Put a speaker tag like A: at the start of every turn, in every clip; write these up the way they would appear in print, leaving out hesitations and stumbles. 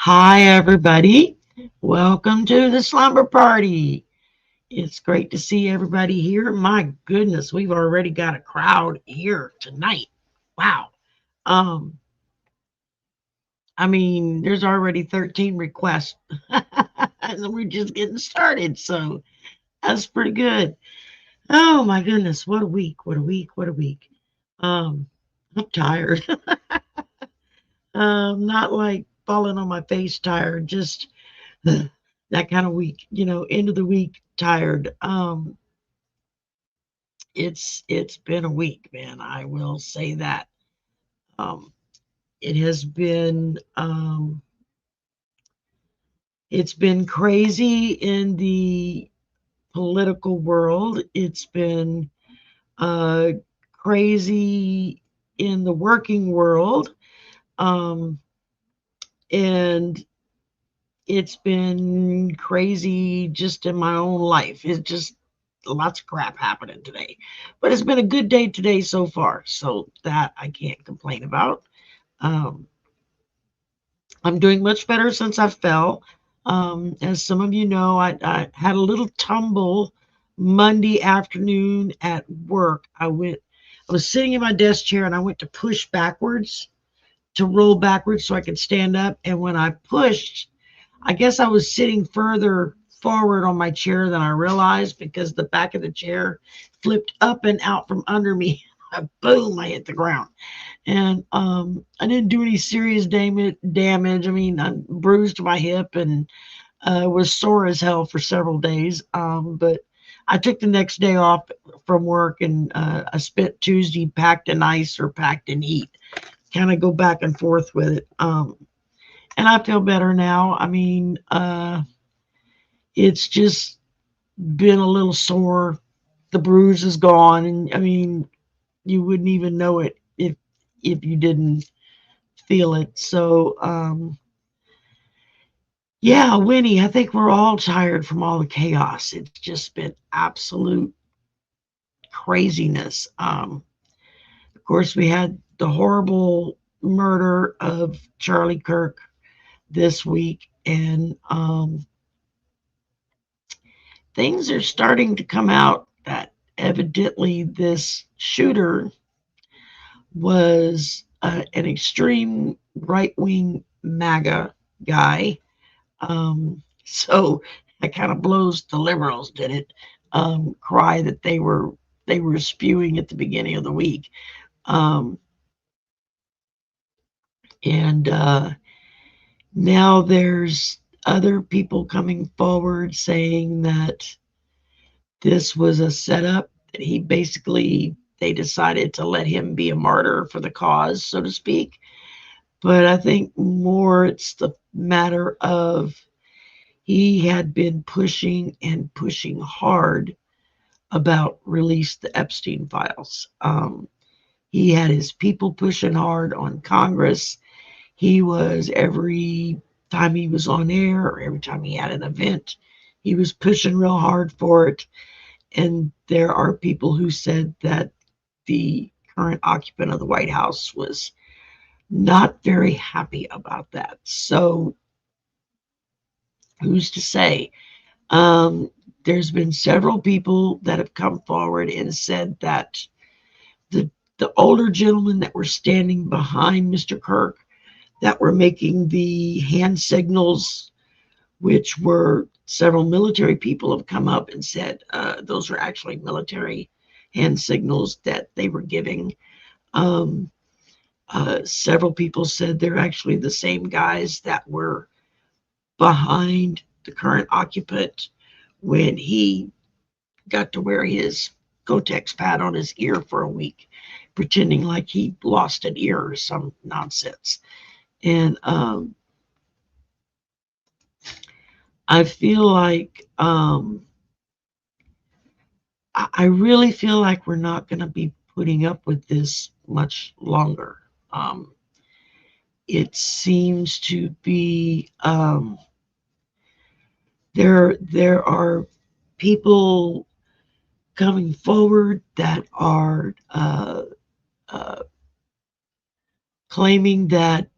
A: Hi, everybody. Welcome to the Slumber Party. It's great to see everybody here. My goodness, we've already got a crowd here tonight. Wow. Um, there's already 13 requests. And we're just getting started, so that's pretty good. Oh my goodness, what a week, what a week, what a week. Um, I'm tired. Not like falling on my face tired, just that kind of week, end of the week tired. It's been a week, man. I will say that. Um, it has been it's been crazy in the political world. It's been uh crazy in the working world. Um, and it's been crazy just in my own life. It's just lots of crap happening today. But it's been a good day today so far. So that I can't complain about. Um, I'm doing much better since I fell. As some of you know, I had a little tumble Monday afternoon at work. I was sitting in my desk chair and I went to push backwards to roll backwards so I could stand up. And when I pushed, I guess I was sitting further forward on my chair than I realized because the back of the chair flipped up and out from under me. Boom, I hit the ground. And I didn't do any serious damage. I bruised my hip and was sore as hell for several days. But I took the next day off from work and I spent Tuesday packed in ice or packed in heat, kind of go back and forth with it. And I feel better now. It's just been a little sore. The bruise is gone, and you wouldn't even know it if you didn't feel it. So, yeah, Winnie, I think we're all tired from all the chaos. It's just been absolute craziness. Of course, we had the horrible murder of Charlie Kirk this week, and things are starting to come out that evidently this shooter was an extreme right wing MAGA guy. So that kind of blows the liberals, did it? Cry that they were spewing at the beginning of the week. Um, and Now there's other people coming forward saying that this was a setup, that they decided to let him be a martyr for the cause, so to speak. But I think more it's the matter of he had been pushing and pushing hard about release the Epstein files. He had his people pushing hard on Congress. He was, every time he was on air or every time he had an event, he was pushing real hard for it. And there are people who said that the current occupant of the White House was not very happy about that. So who's to say? There's been several people that have come forward and said that the the older gentlemen that were standing behind Mr. Kirk, that were making the hand signals, which were several military people have come up and said those were actually military hand signals that they were giving. Um, Several people said they're actually the same guys that were behind the current occupant when he got to wear his Kotex pad on his ear for a week, pretending like he lost an ear or some nonsense. And I feel like I really feel like we're not going to be putting up with this much longer. Um, it seems to be there are people coming forward that are uh, claiming that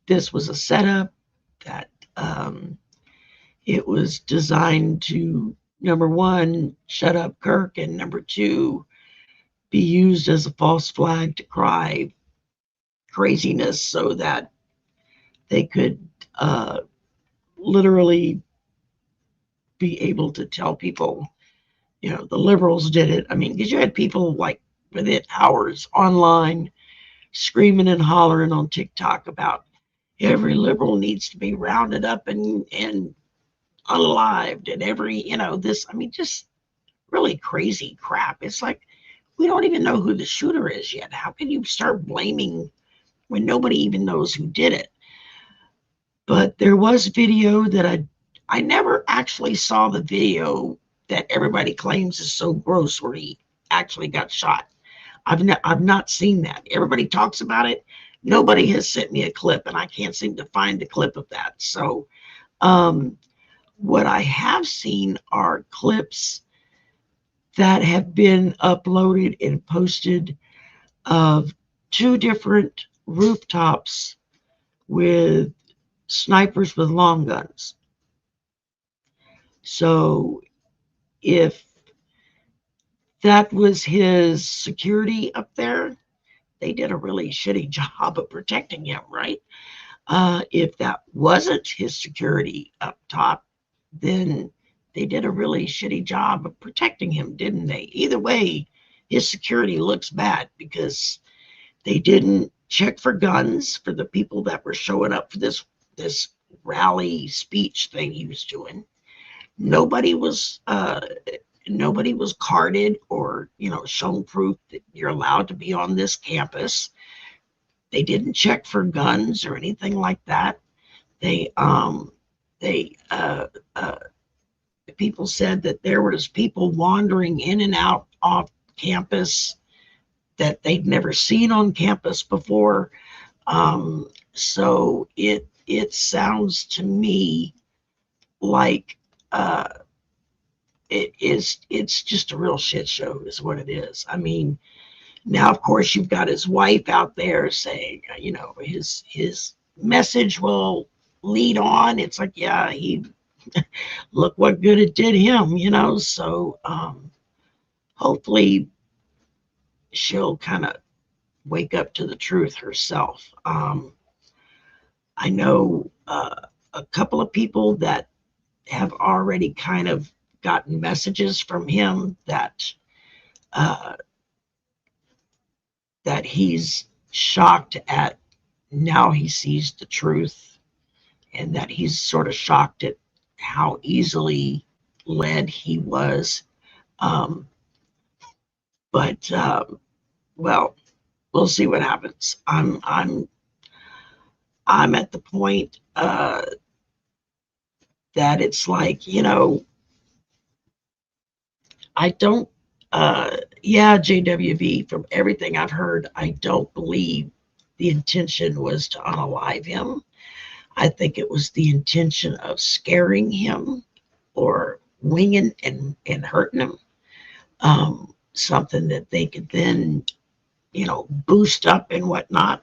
A: this was a setup, that it was designed to, number one, shut up Kirk, and number two, be used as a false flag to cry craziness so that they could literally be able to tell people, the liberals did it. I mean, because you had people like within hours online screaming and hollering on TikTok about every liberal needs to be rounded up and unalived, and every, this, I mean, just really crazy crap. It's like, we don't even know who the shooter is yet. How can you start blaming when nobody even knows who did it? But there was video that I never actually saw the video that everybody claims is so gross where he actually got shot. I've not seen that. Everybody talks about it. Nobody has sent me a clip, and I can't seem to find the clip of that. So what I have seen are clips that have been uploaded and posted of two different rooftops with snipers with long guns. So if that was his security up there, they did a really shitty job of protecting him, right? If that wasn't his security up top, then they did a really shitty job of protecting him, didn't they? Either way, his security looks bad because they didn't check for guns for the people that were showing up for this rally speech thing he was doing. Nobody was carded or shown proof that you're allowed to be on this campus. They didn't check for guns or anything like that. People said that there was people wandering in and out off campus that they'd never seen on campus before. So it sounds to me like it's just a real shit show is what it is. I mean, now of course you've got his wife out there saying, his message will lead on. It's like, yeah, he look what good it did him, so hopefully she'll kind of wake up to the truth herself. I know a couple of people that have already kind of gotten messages from him that he's shocked at now he sees the truth, and that he's sort of shocked at how easily led he was. But well, we'll see what happens. I'm at the point that it's like, I don't, JWV, from everything I've heard, I don't believe the intention was to unalive him. I think it was the intention of scaring him or winging and hurting him. Something that they could then, boost up and whatnot.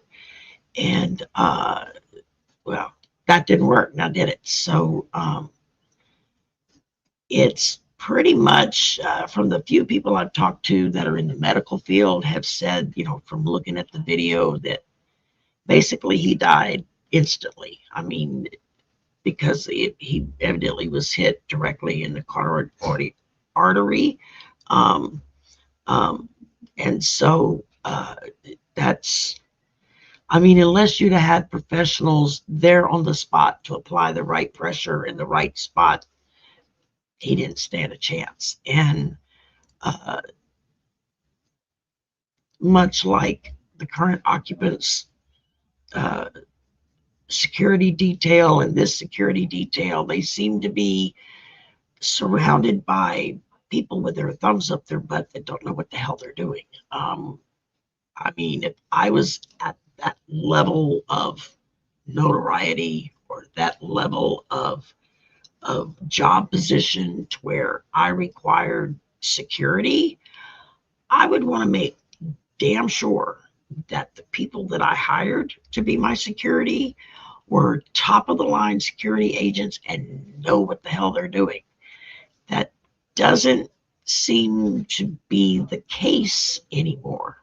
A: And, well, that didn't work. Now did it? So it's pretty much from the few people I've talked to that are in the medical field have said, from looking at the video, that basically he died instantly. I mean, because he evidently was hit directly in the carotid artery. And so that's, I mean, unless you'd have had professionals there on the spot to apply the right pressure in the right spot, he didn't stand a chance. And much like the current occupants, security detail and this security detail, they seem to be surrounded by people with their thumbs up their butt that don't know what the hell they're doing. I mean, if I was at that level of notoriety or that level of job position to where I required security, I would want to make damn sure that the people that I hired to be my security were top of the line security agents and know what the hell they're doing. That doesn't seem to be the case anymore.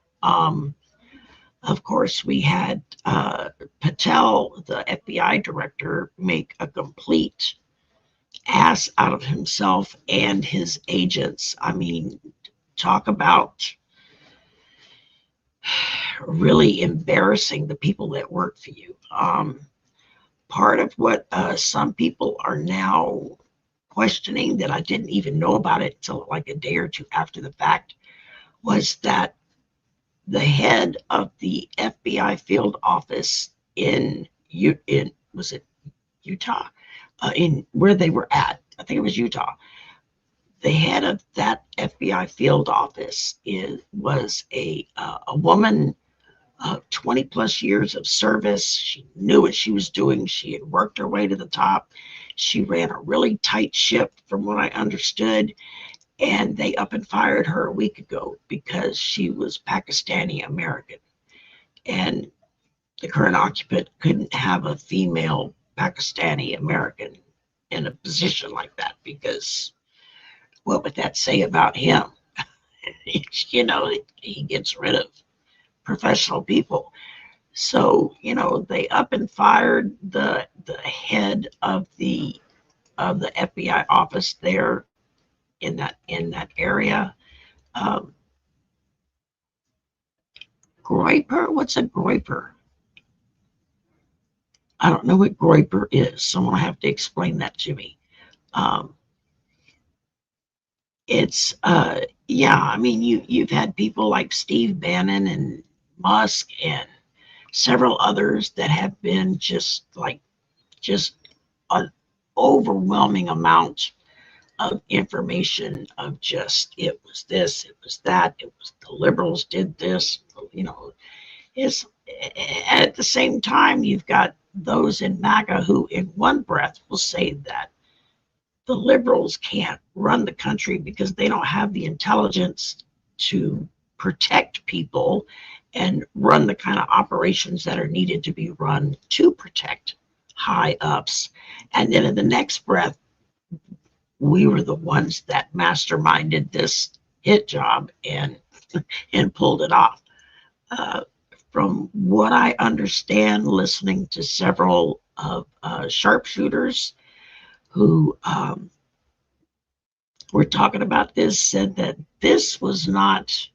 A: Of course, we had Patel, the FBI director, make a complete ass out of himself and his agents. I mean, talk about really embarrassing the people that work for you. Part of what some people are now questioning, that I didn't even know about it until like a day or two after the fact, was that the head of the FBI field office in was it Utah, in where they were at, I think it was Utah. The head of that FBI field office was a woman of 20 plus years of service. She knew what she was doing. She had worked her way to the top. She ran a really tight ship, from what I understood. And they up and fired her a week ago because she was Pakistani American. And the current occupant couldn't have a female Pakistani American in a position like that, because what would that say about him? You know, he gets rid of professional people. So, you know, they up and fired the head of the FBI office there in that area. Groiper? What's a groiper? I don't know what groiper is. Someone will have to explain that to me. It's yeah, I mean, you've had people like Steve Bannon and Musk and several others that have been just an overwhelming amount of information of just, it was this, it was that, it was the liberals did this, you know. It's at the same time, you've got those in MAGA who in one breath will say that the liberals can't run the country because they don't have the intelligence to protect people and run the kind of operations that are needed to be run to protect high ups. And then in the next breath, we were the ones that masterminded this hit job and pulled it off. From what I understand, listening to several of sharpshooters who were talking about this, said that this was not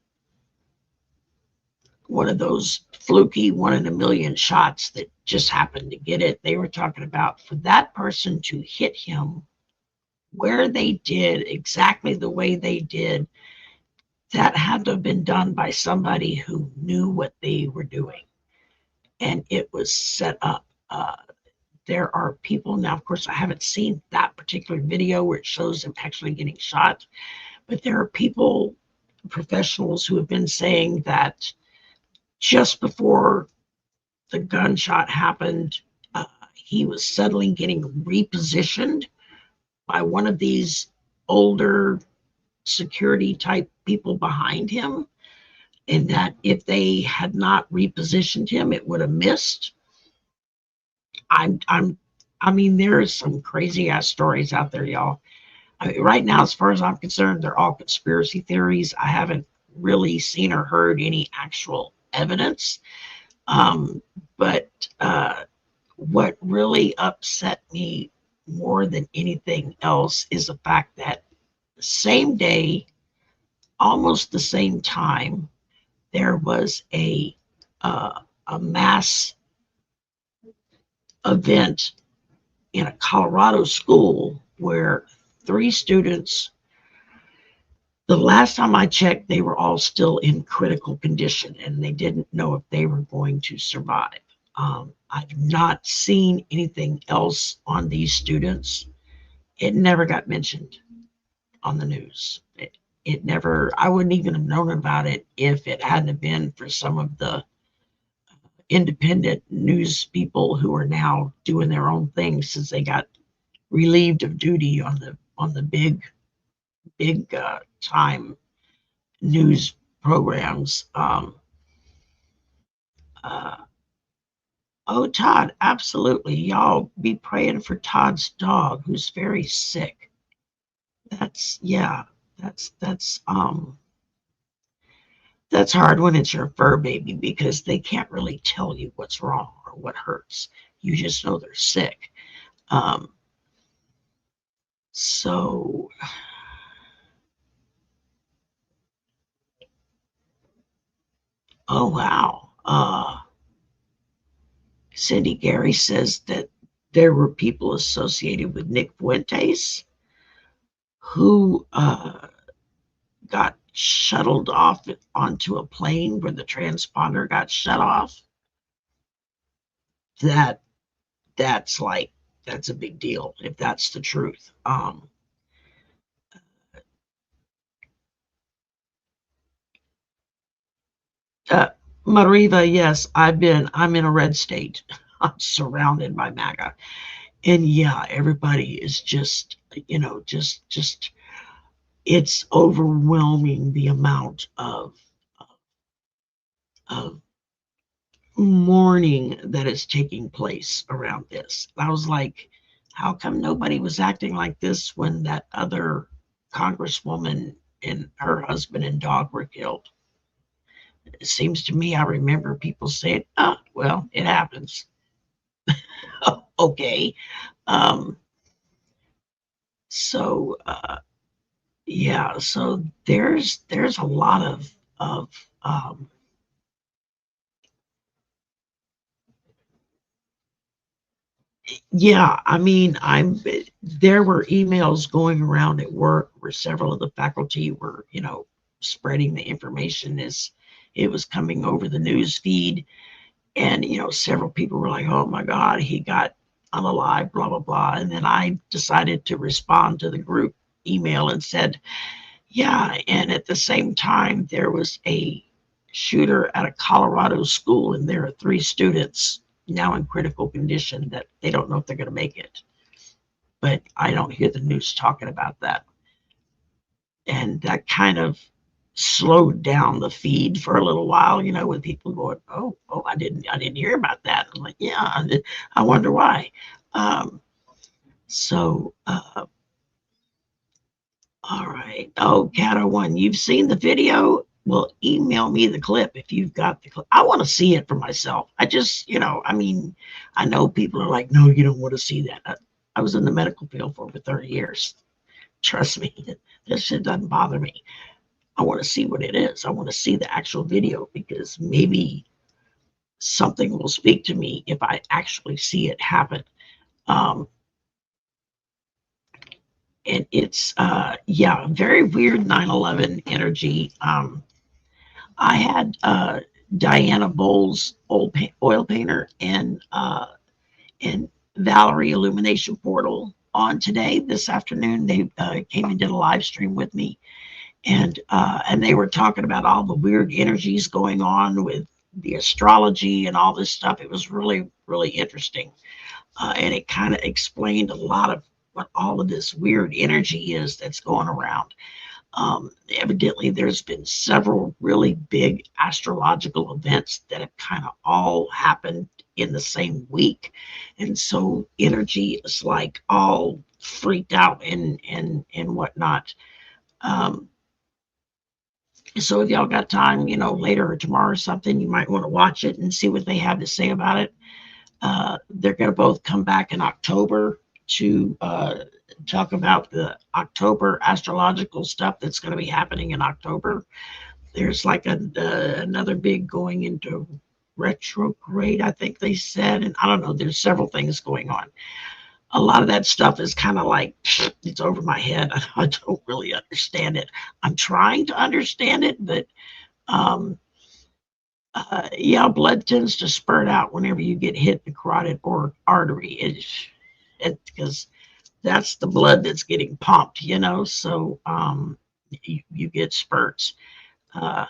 A: one of those fluky 1 in a million shots that just happened to get it. They were talking about, for that person to hit him where they did, exactly the way they did, that had to have been done by somebody who knew what they were doing. And it was set up. There are people now, of course, I haven't seen that particular video where it shows them actually getting shot, but there are people, professionals, who have been saying that just before the gunshot happened, he was suddenly getting repositioned by one of these older security type people behind him, and that if they had not repositioned him, it would have missed. I mean, there's some crazy ass stories out there, y'all. I mean, right now, as far as I'm concerned, they're all conspiracy theories. I haven't really seen or heard any actual evidence. But what really upset me more than anything else is the fact that same day, almost the same time, there was a mass event in a Colorado school where 3 students, the last time I checked, they were all still in critical condition and they didn't know if they were going to survive. I've not seen anything else on these students. It never got mentioned on the news. It never, I wouldn't even have known about it if it hadn't been for some of the independent news people who are now doing their own thing since they got relieved of duty on the big time news programs. Oh, Todd, absolutely. Y'all be praying for Todd's dog, who's very sick. Yeah, that's that's hard when it's your fur baby because they can't really tell you what's wrong or what hurts. You just know they're sick. Um, so, oh wow. Cindy Gary says that there were people associated with Nick Fuentes who got shuttled off onto a plane where the transponder got shut off. That that's like that's a big deal if that's the truth. Uh, Mariva, yes, I'm in a red state. I'm surrounded by MAGA. And yeah, everybody is just, just it's overwhelming the amount of mourning that is taking place around this. I was like, how come nobody was acting like this when that other congresswoman and her husband and dog were killed? It seems to me I remember people saying, "Oh, well, it happens." Okay. Um, so yeah, so there's a lot of yeah, I mean, there were emails going around at work where several of the faculty were, spreading the information as it was coming over the news feed. And, several people were like, oh my God, he got unalive, blah, blah, blah. And then I decided to respond to the group email and said, yeah. And at the same time, there was a shooter at a Colorado school, and there are 3 students now in critical condition that they don't know if they're going to make it. But I don't hear the news talking about that. And that kind of slowed down the feed for a little while, with people going, oh, I didn't hear about that. I'm like, yeah, I wonder why. Um, so, all right. Oh, Cato One, you've seen the video? Well, email me the clip if you've got the clip. I want to see it for myself. I just, I mean, I know people are like, no, you don't want to see that. I was in the medical field for over 30 years. Trust me, this shit doesn't bother me. I want to see what it is. I want to see the actual video because maybe something will speak to me if I actually see it happen. Um, and it's yeah, very weird 9/11 energy. I had Diana Bowles, oil painter, and Valerie Illumination Portal on today this afternoon. They came and did a live stream with me, and they were talking about all the weird energies going on with the astrology and all this stuff. It was really, really interesting. And it kind of explained a lot of what all of this weird energy is that's going around. Evidently, there's been several really big astrological events that have kind of all happened in the same week. And so energy is like all freaked out and whatnot. Um, so if y'all got time, later or tomorrow or something, you might want to watch it and see what they have to say about it. They're going to both come back in October to talk about the October astrological stuff that's going to be happening in October. There's like another big going into retrograde, I think they said. And I don't know, there's several things going on. A lot of that stuff is kind of like, it's over my head. I don't really understand it. I'm trying to understand it, but yeah, blood tends to spurt out whenever you get hit the carotid or artery. Because that's the blood that's getting pumped, so you get spurts. Uh,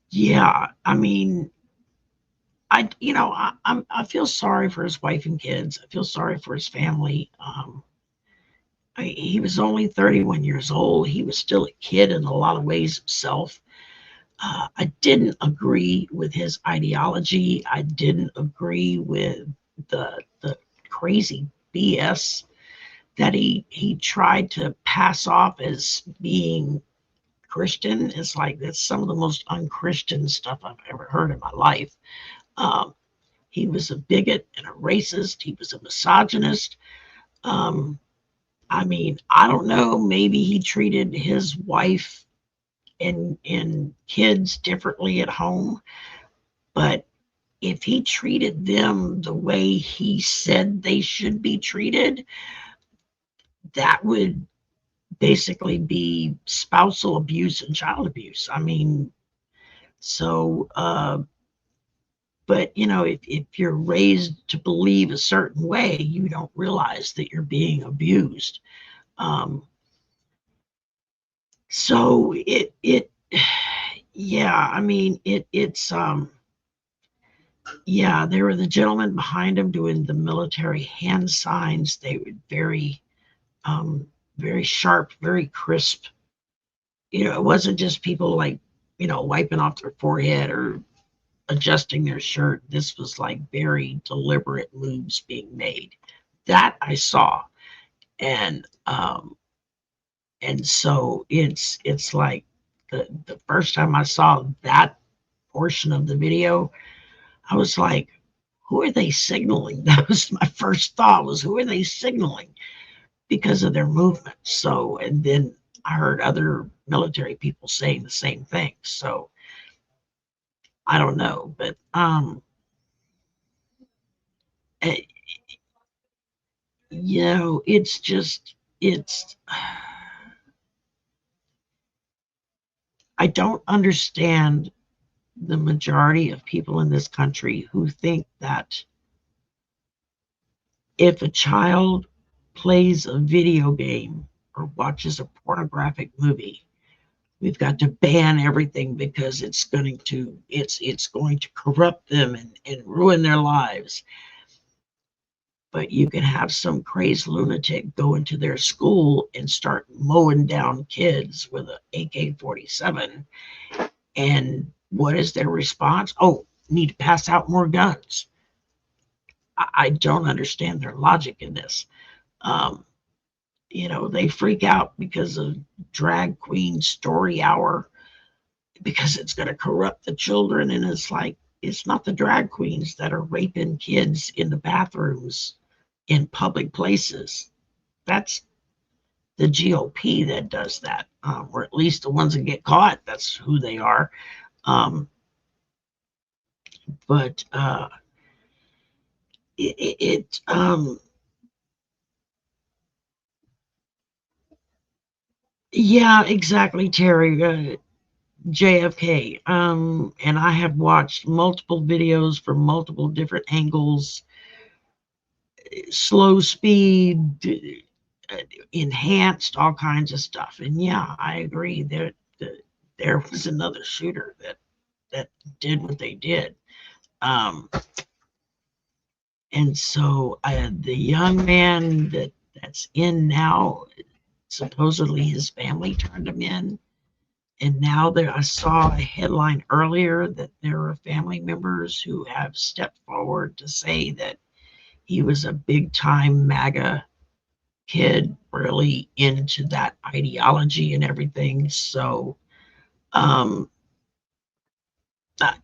A: yeah, I mean, I feel sorry for his wife and kids. I feel sorry for his family. He was only 31 years old. He was still a kid in a lot of ways himself. I didn't agree with his ideology. I didn't agree with the crazy BS that he tried to pass off as being Christian. It's like that's some of the most unchristian stuff I've ever heard in my life. Um, he was a bigot and a racist. He was a misogynist. Um, I mean, I don't know. Maybe he treated his wife and kids differently at home, but if he treated them the way he said they should be treated, that would basically be spousal abuse and child abuse. I mean, so, but you know, if you're raised to believe a certain way, you don't realize that you're being abused. Um, so yeah, I mean, yeah, there were the gentlemen behind him doing the military hand signs. They were um, very sharp, very crisp. You know, it wasn't just people like, you know, wiping off their forehead or adjusting their shirt. This was like very deliberate moves being made. That I saw, and so it's like the first time I saw that portion of the video, I was like, who are they signaling? That was my first thought, was who are they signaling because of their movement. So, and then I heard other military people saying the same thing. So I don't know, but eh, you know, it's just it's I don't understand the majority of people in this country who think that if a child plays a video game or watches a pornographic movie, we've got to ban everything because it's going to corrupt them and ruin their lives. But you can have some crazed lunatic go into their school and start mowing down kids with an AK-47. And what is their response? Oh, need to pass out more guns. I don't understand their logic in this. Um, you know, they freak out because of drag queen story hour because it's going to corrupt the children. And it's like, it's not the drag queens that are raping kids in the bathrooms in public places. That's the GOP that does that, or at least the ones that get caught. That's who they are. Um, but it yeah, exactly, Terry. JFK. And I have watched multiple videos from multiple different angles, slow speed, enhanced, all kinds of stuff. And yeah, I agree that there was another shooter that did what they did. Um, and so the young man that's in now, supposedly his family turned him in. And now there, I saw a headline earlier that there are family members who have stepped forward to say that he was a big time MAGA kid, really into that ideology and everything. So, um,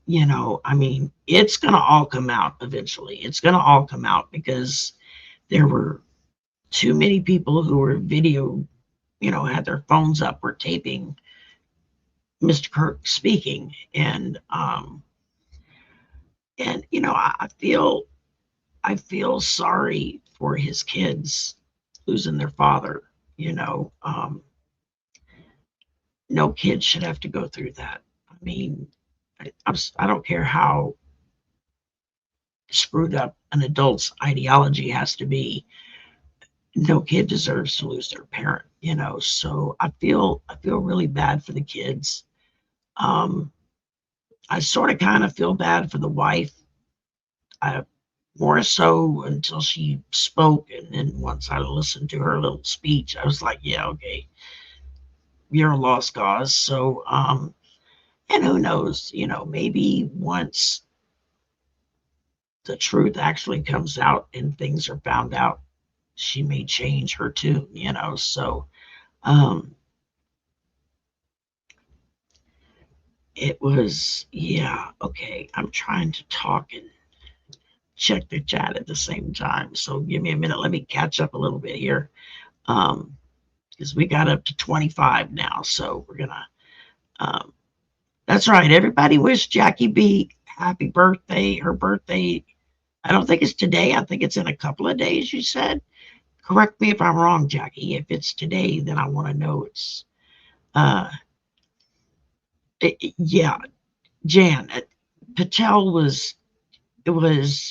A: you know, I mean, it's going to all come out eventually. It's going to all come out because there were too many people who were video, you know, had their phones up, were taping Mr. Kirk speaking. And you know, I feel sorry for his kids losing their father. You know, no kid should have to go through that. I mean, I don't care how screwed up an adult's ideology has to be. No kid deserves to lose their parent. You know, so I feel really bad for the kids. Um, I sort of kind of feel bad for the wife. I more so until she spoke, and then once I listened to her little speech, I was like, yeah, okay, you're a lost cause. So And who knows, maybe once the truth actually comes out and things are found out, she may change her tune, So um, it was, yeah, okay. I'm trying to talk and check the chat at the same time. So give me a minute. Let me catch up a little bit here. Because we got up to 25 now. So we're going to, that's right. Everybody wish Jackie B happy birthday. Her birthday, I don't think it's today. I think it's in a couple of days, you said. Correct me if I'm wrong, Jackie. If it's today, then I want to know it's, yeah, Jan, Patel was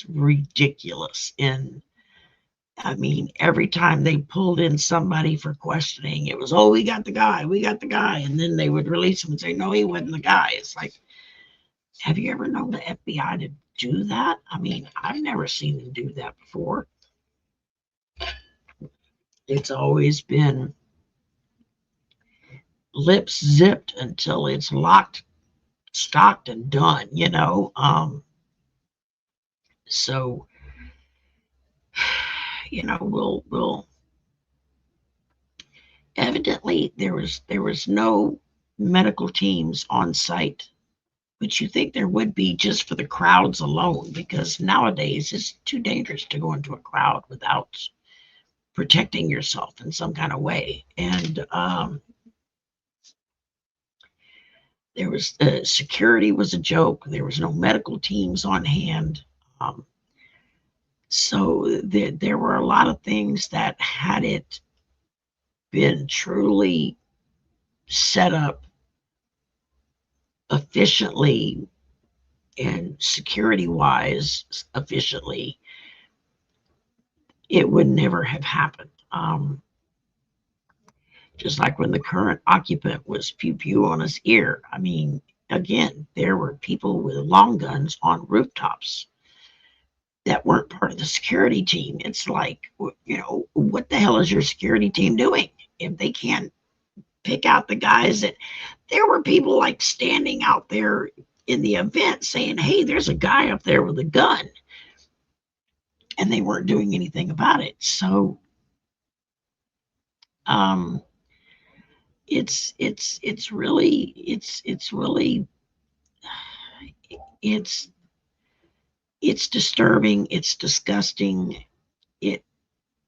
A: ridiculous. And I mean, every time they pulled in somebody for questioning, it was, oh, we got the guy. And then they would release him and say, no, he wasn't the guy. It's like, have you ever known the FBI to do that? I mean, I've never seen them do that before. It's always been lips zipped until it's locked, stocked, and done, So, we'll evidently there was no medical teams on site, which you think there would be just for the crowds alone, because nowadays it's too dangerous to go into a crowd without protecting yourself in some kind of way. And there was security was a joke. There was no medical teams on hand. So there were a lot of things that, had it been truly set up efficiently and security wise efficiently, it would never have happened. Just like when the current occupant was pew pew on his ear. I mean, again, there were people with long guns on rooftops that weren't part of the security team. It's like, what the hell is your security team doing if they can't pick out the guys that, there were people like standing out there in the event saying, hey, there's a guy up there with a gun, and they weren't doing anything about it. So it's really it's disturbing, it's disgusting.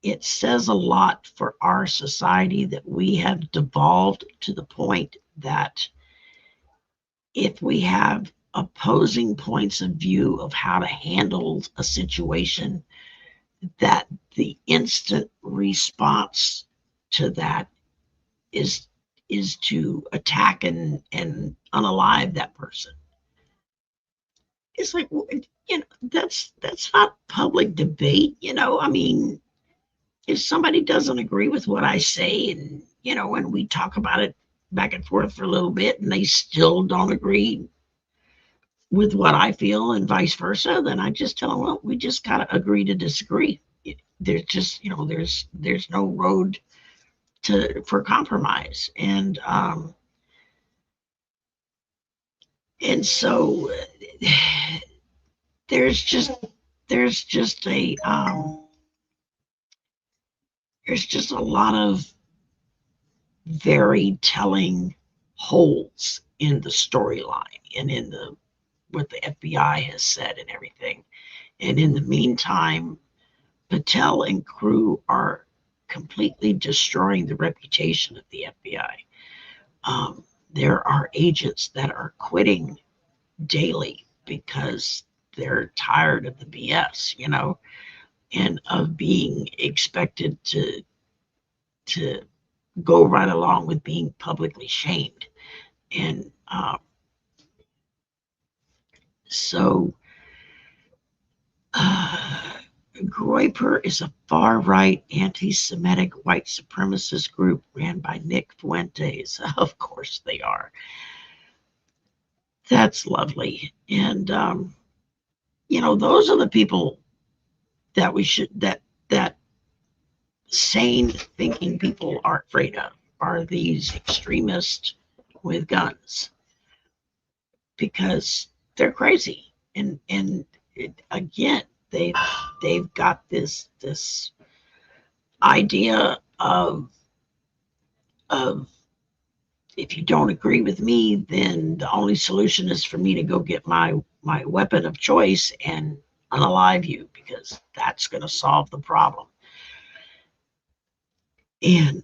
A: It says a lot for our society that we have devolved to the point that if we have opposing points of view of how to handle a situation, that the instant response to that is to attack and unalive that person. It's like, that's not public debate. I mean, if somebody doesn't agree with what I say, and and we talk about it back and forth for a little bit, and they still don't agree with what I feel, and vice versa, then I just tell them, well, we just gotta agree to disagree. There's just, there's no road for compromise. And so there's just a lot of very telling holes in the storyline and in what the FBI has said and everything. And in the meantime, Patel and crew are completely destroying the reputation of the FBI. There are agents that are quitting daily because they're tired of the BS, and of being expected to go right along with being publicly shamed. And so Groyper is a far-right anti-Semitic white supremacist group ran by Nick Fuentes. Of course they are. That's lovely. And those are the people that we should that sane thinking people are afraid of, are these extremists with guns. because they're crazy. Again, they've got this idea of if you don't agree with me, then the only solution is for me to go get my weapon of choice and unalive you, because that's going to solve the problem. And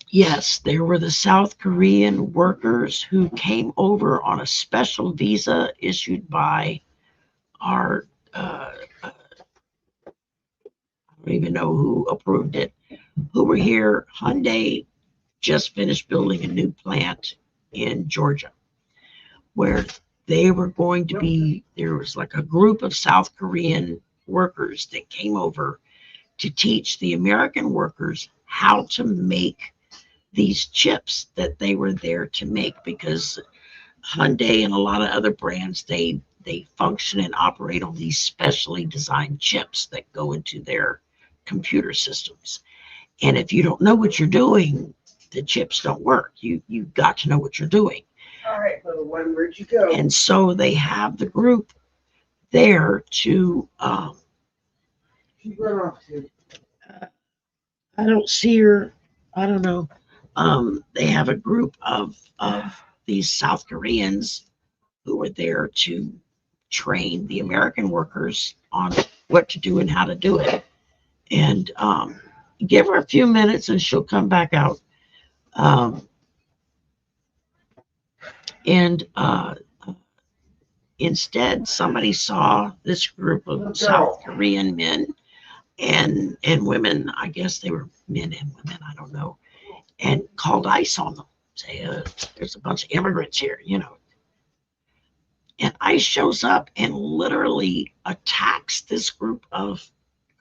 A: yes, there were the South Korean workers who came over on a special visa issued by our, I don't even know who approved it, who were here. Hyundai just finished building a new plant in Georgia where they were going to be, there was like a group of South Korean workers that came over to teach the American workers how to make these chips that they were there to make, because Hyundai and a lot of other brands, they function and operate on these specially designed chips that go into their computer systems. And if you don't know what you're doing, the chips don't work. You've got to know what you're doing.
B: All right, little one, where'd you go?
A: And so they have the group there to
B: You run off to.
A: I don't see her. I don't know. They have a group of these South Koreans who were there to train the American workers on what to do and how to do it. And give her a few minutes and she'll come back out. Instead, somebody saw this group of South Korean men and women. I guess they were men and women, I don't know, and called ICE on them. Say, there's a bunch of immigrants here, you know. And ICE shows up and literally attacks this group of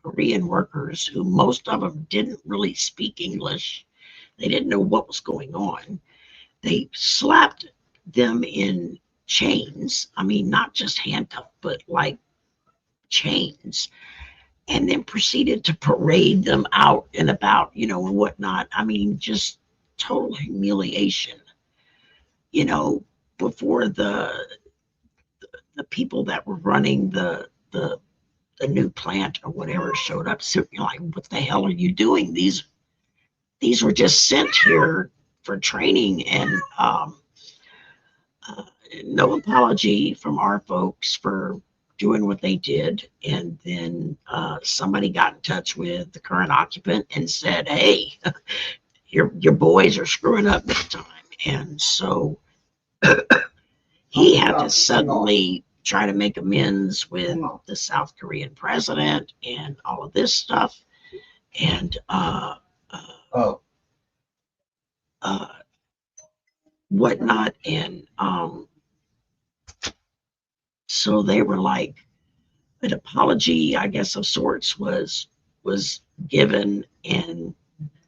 A: Korean workers, who most of them didn't really speak English. They didn't know what was going on. They slapped them in chains. I mean, not just handcuffed, but like chains, and then proceeded to parade them out and about, you know, and whatnot. I mean, just total humiliation, you know, before the people that were running the new plant or whatever showed up. So you're like, what the hell are you doing? These were just sent here for training, and no apology from our folks for doing what they did. And then somebody got in touch with the current occupant and said, hey, your boys are screwing up big time. And so he had to suddenly try to make amends with the South Korean president and all of this stuff. And whatnot. And so they were like, an apology, I guess, of sorts was given, and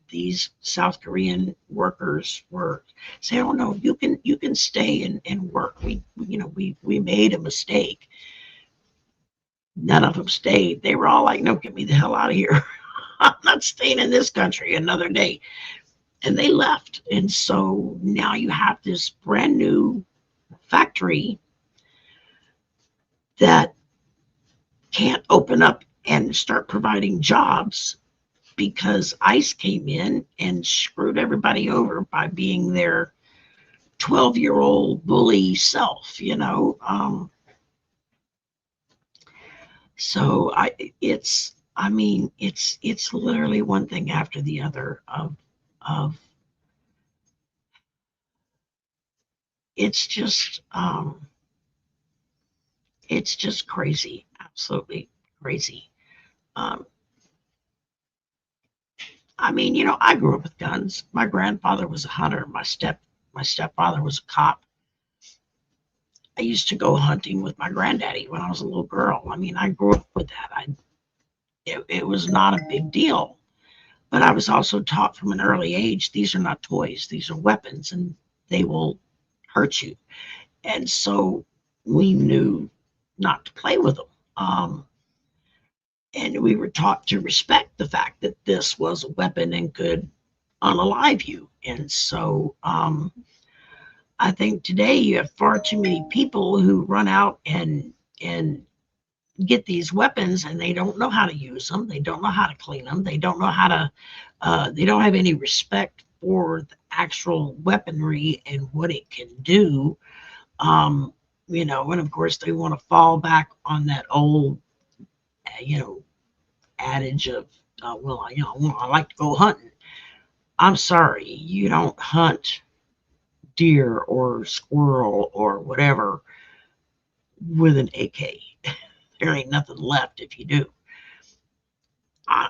A: these South Korean workers were saying, "Oh no, you can stay and work. We made a mistake." None of them stayed. They were all like, "No, get me the hell out of here. I'm not staying in this country another day." And they left. And so now you have this brand new factory that can't open up and start providing jobs because ICE came in and screwed everybody over by being their 12-year-old bully self, you know. So it's literally one thing after the other of it's just crazy, absolutely crazy. I mean, you know, I grew up with guns. My grandfather was a hunter. My stepfather was a cop. I used to go hunting with my granddaddy when I was a little girl. I mean, I grew up with that. It was not a big deal. But I was also taught from an early age, these are not toys. These are weapons, and they will hurt you. And so we knew not to play with them. And we were taught to respect the fact that this was a weapon and could unalive you. And so I think today you have far too many people who run out and get these weapons, and they don't know how to use them. They don't know how to clean them. They don't know how to, they don't have any respect for the actual weaponry and what it can do. You know, and of course they want to fall back on that old, you know, adage of, well, you know, I like to go hunting. I'm sorry, you don't hunt deer or squirrel or whatever with an AK. There ain't nothing left if you do.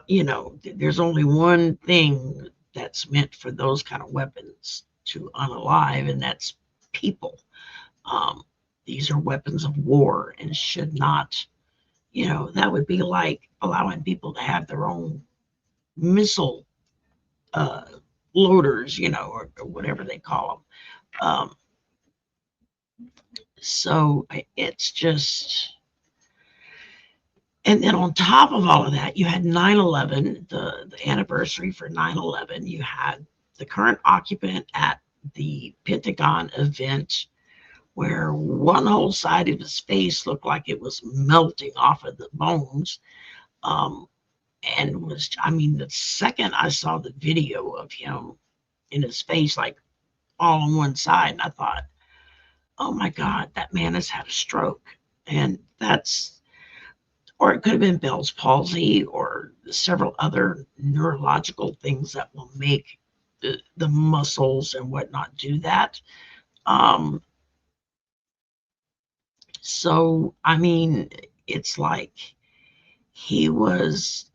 A: You know, there's only one thing that's meant for those kind of weapons to unalive, and that's people. Um, these are weapons of war and should not, you know, that would be like allowing people to have their own missile uh, loaders, you know, or whatever they call them. So it's just, and then on top of all of that, you had 9/11, the anniversary for 9/11. You had the current occupant at the Pentagon event where one whole side of his face looked like it was melting off of the bones. And was, I mean, the second I saw the video of him in his face, like all on one side, and I thought, oh my God, that man has had a stroke. And that's, or it could have been Bell's palsy or several other neurological things that will make the muscles and whatnot do that. So, I mean, it's like he was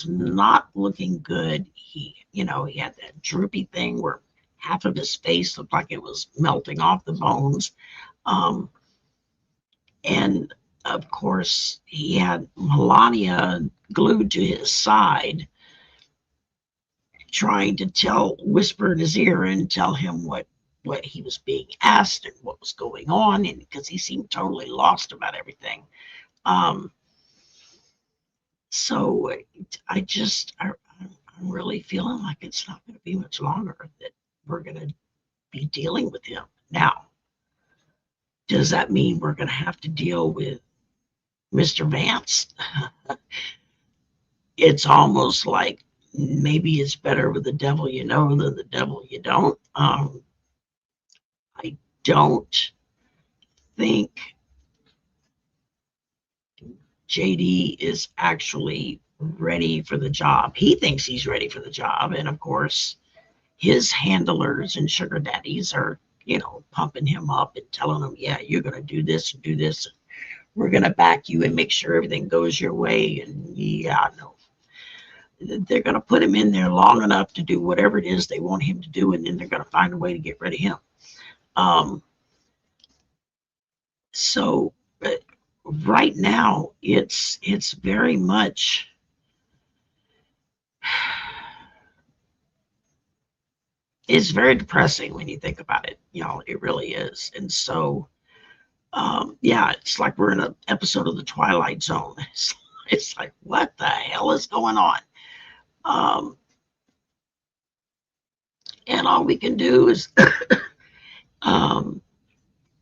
A: not looking good. He, you know, he had that droopy thing where half of his face looked like it was melting off the bones. And of course, he had Melania glued to his side, trying to whisper in his ear and tell him what he was being asked and what was going on, and because he seemed totally lost about everything. So I'm really feeling like it's not going to be much longer that we're going to be dealing with him. Now, does that mean we're going to have to deal with Mr. Vance? It's almost like maybe it's better with the devil you know than the devil you don't. I don't think JD is actually ready for the job. He thinks he's ready for the job. And of course, his handlers and sugar daddies are, you know, pumping him up and telling him, yeah, you're going to do this and do this. And we're going to back you and make sure everything goes your way. And yeah, no. They're going to put him in there long enough to do whatever it is they want him to do. And then they're going to find a way to get rid of him. So right now, it's very much, it's very depressing when you think about it. You know, it really is. And so, yeah, it's like we're in an episode of the Twilight Zone. It's like, what the hell is going on? And all we can do is,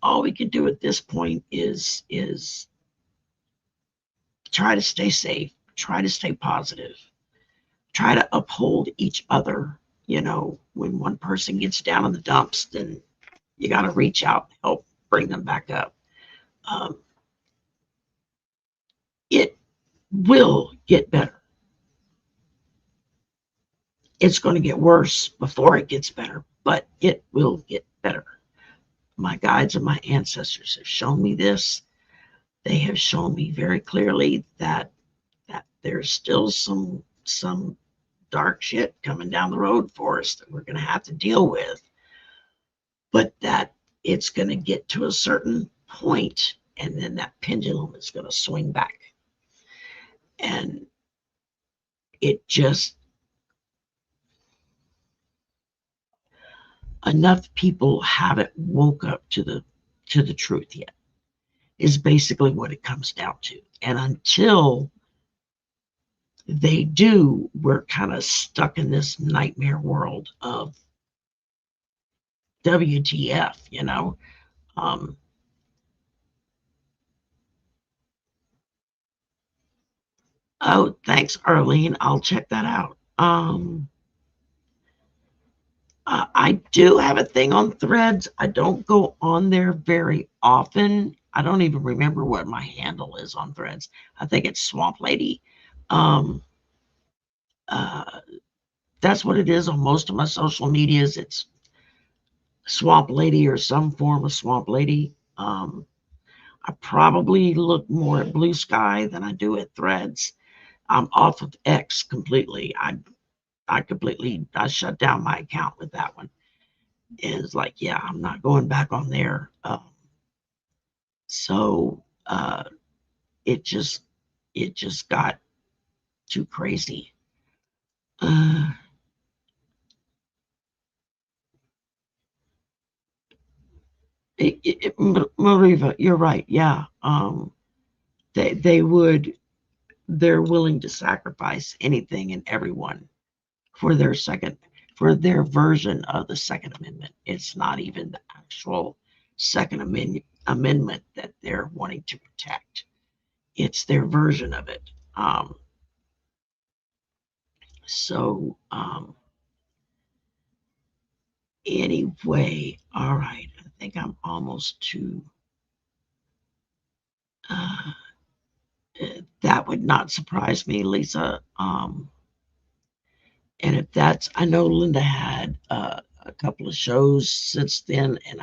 A: all we can do at this point is try to stay safe, try to stay positive, try to uphold each other. You know, when one person gets down in the dumps, then you got to reach out and help bring them back up. It will get better. It's going to get worse before it gets better, but it will get better. My guides and my ancestors have shown me this. They have shown me very clearly that there's still some dark shit coming down the road for us that we're going to have to deal with, but that it's going to get to a certain point, and then that pendulum is going to swing back. And it just, enough people haven't woke up to the truth yet, is basically what it comes down to. And until they do, we're kind of stuck in this nightmare world of WTF, you know. Um, oh, thanks, Arlene. I'll check that out. I do have a thing on Threads. I don't go on there very often. I don't even remember what my handle is on Threads. I think it's Swamp Lady. Um, uh, that's what it is on most of my social medias. It's Swamp Lady or some form of Swamp Lady. I probably look more at Blue Sky than I do at Threads. I'm off of X completely. I shut down my account with that one. And it's like, yeah, I'm not going back on there. So it just got too crazy. Uh, Mariva, you're right. Yeah. They're willing to sacrifice anything and everyone for for their version of the Second Amendment. It's not even the actual Amendment that they're wanting to protect. It's their version of it. So anyway, all right. I think I'm almost to. Uh, that would not surprise me, Lisa. And if that's, I know Linda had a couple of shows since then, and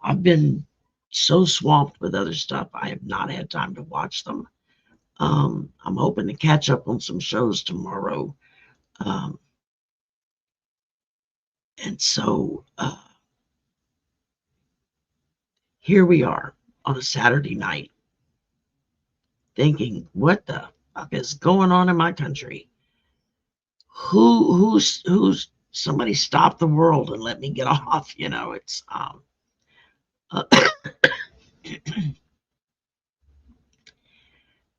A: I've been so swamped with other stuff, I have not had time to watch them. I'm hoping to catch up on some shows tomorrow. And so here we are on a Saturday night thinking, what the fuck is going on in my country? Who's somebody stop the world and let me get off? You know, it's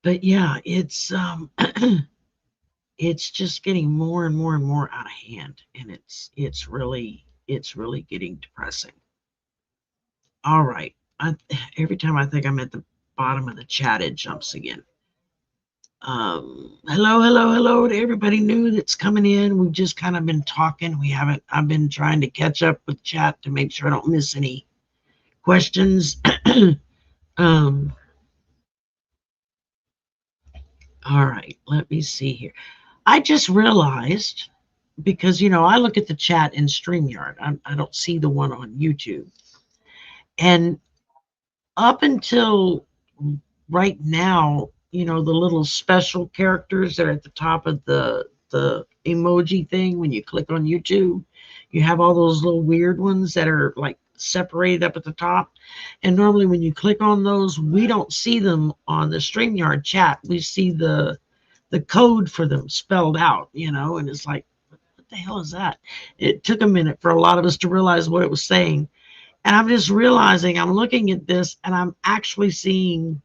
A: but yeah, it's just getting more and more and more out of hand, and it's really getting depressing. All right, every time I think I'm at the bottom of the chat, it jumps again. Hello to everybody new that's coming in. We've just kind of been talking. I've been trying to catch up with chat to make sure I don't miss any questions. All right, let me see here. I just realized, because I look at the chat in StreamYard. I don't see the one on YouTube. And up until right now, the little special characters that are at the top of the emoji thing when you click on YouTube, you have all those little weird ones that are like separated up at the top. And normally when you click on those, we don't see them on the StreamYard chat. We see the code for them spelled out, and it's like, what the hell is that? It took a minute for a lot of us to realize what it was saying. And I'm just realizing, I'm looking at this and I'm actually seeing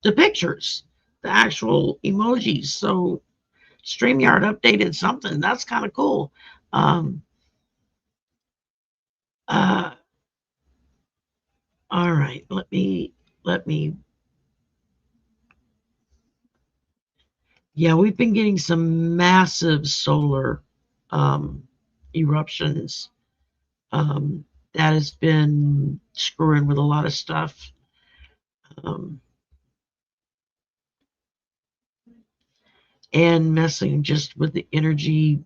A: the pictures, the actual emojis. So StreamYard updated something. That's kind of cool. All right, let me. Yeah, we've been getting some massive solar eruptions. That has been screwing with a lot of stuff. And messing just with the energy.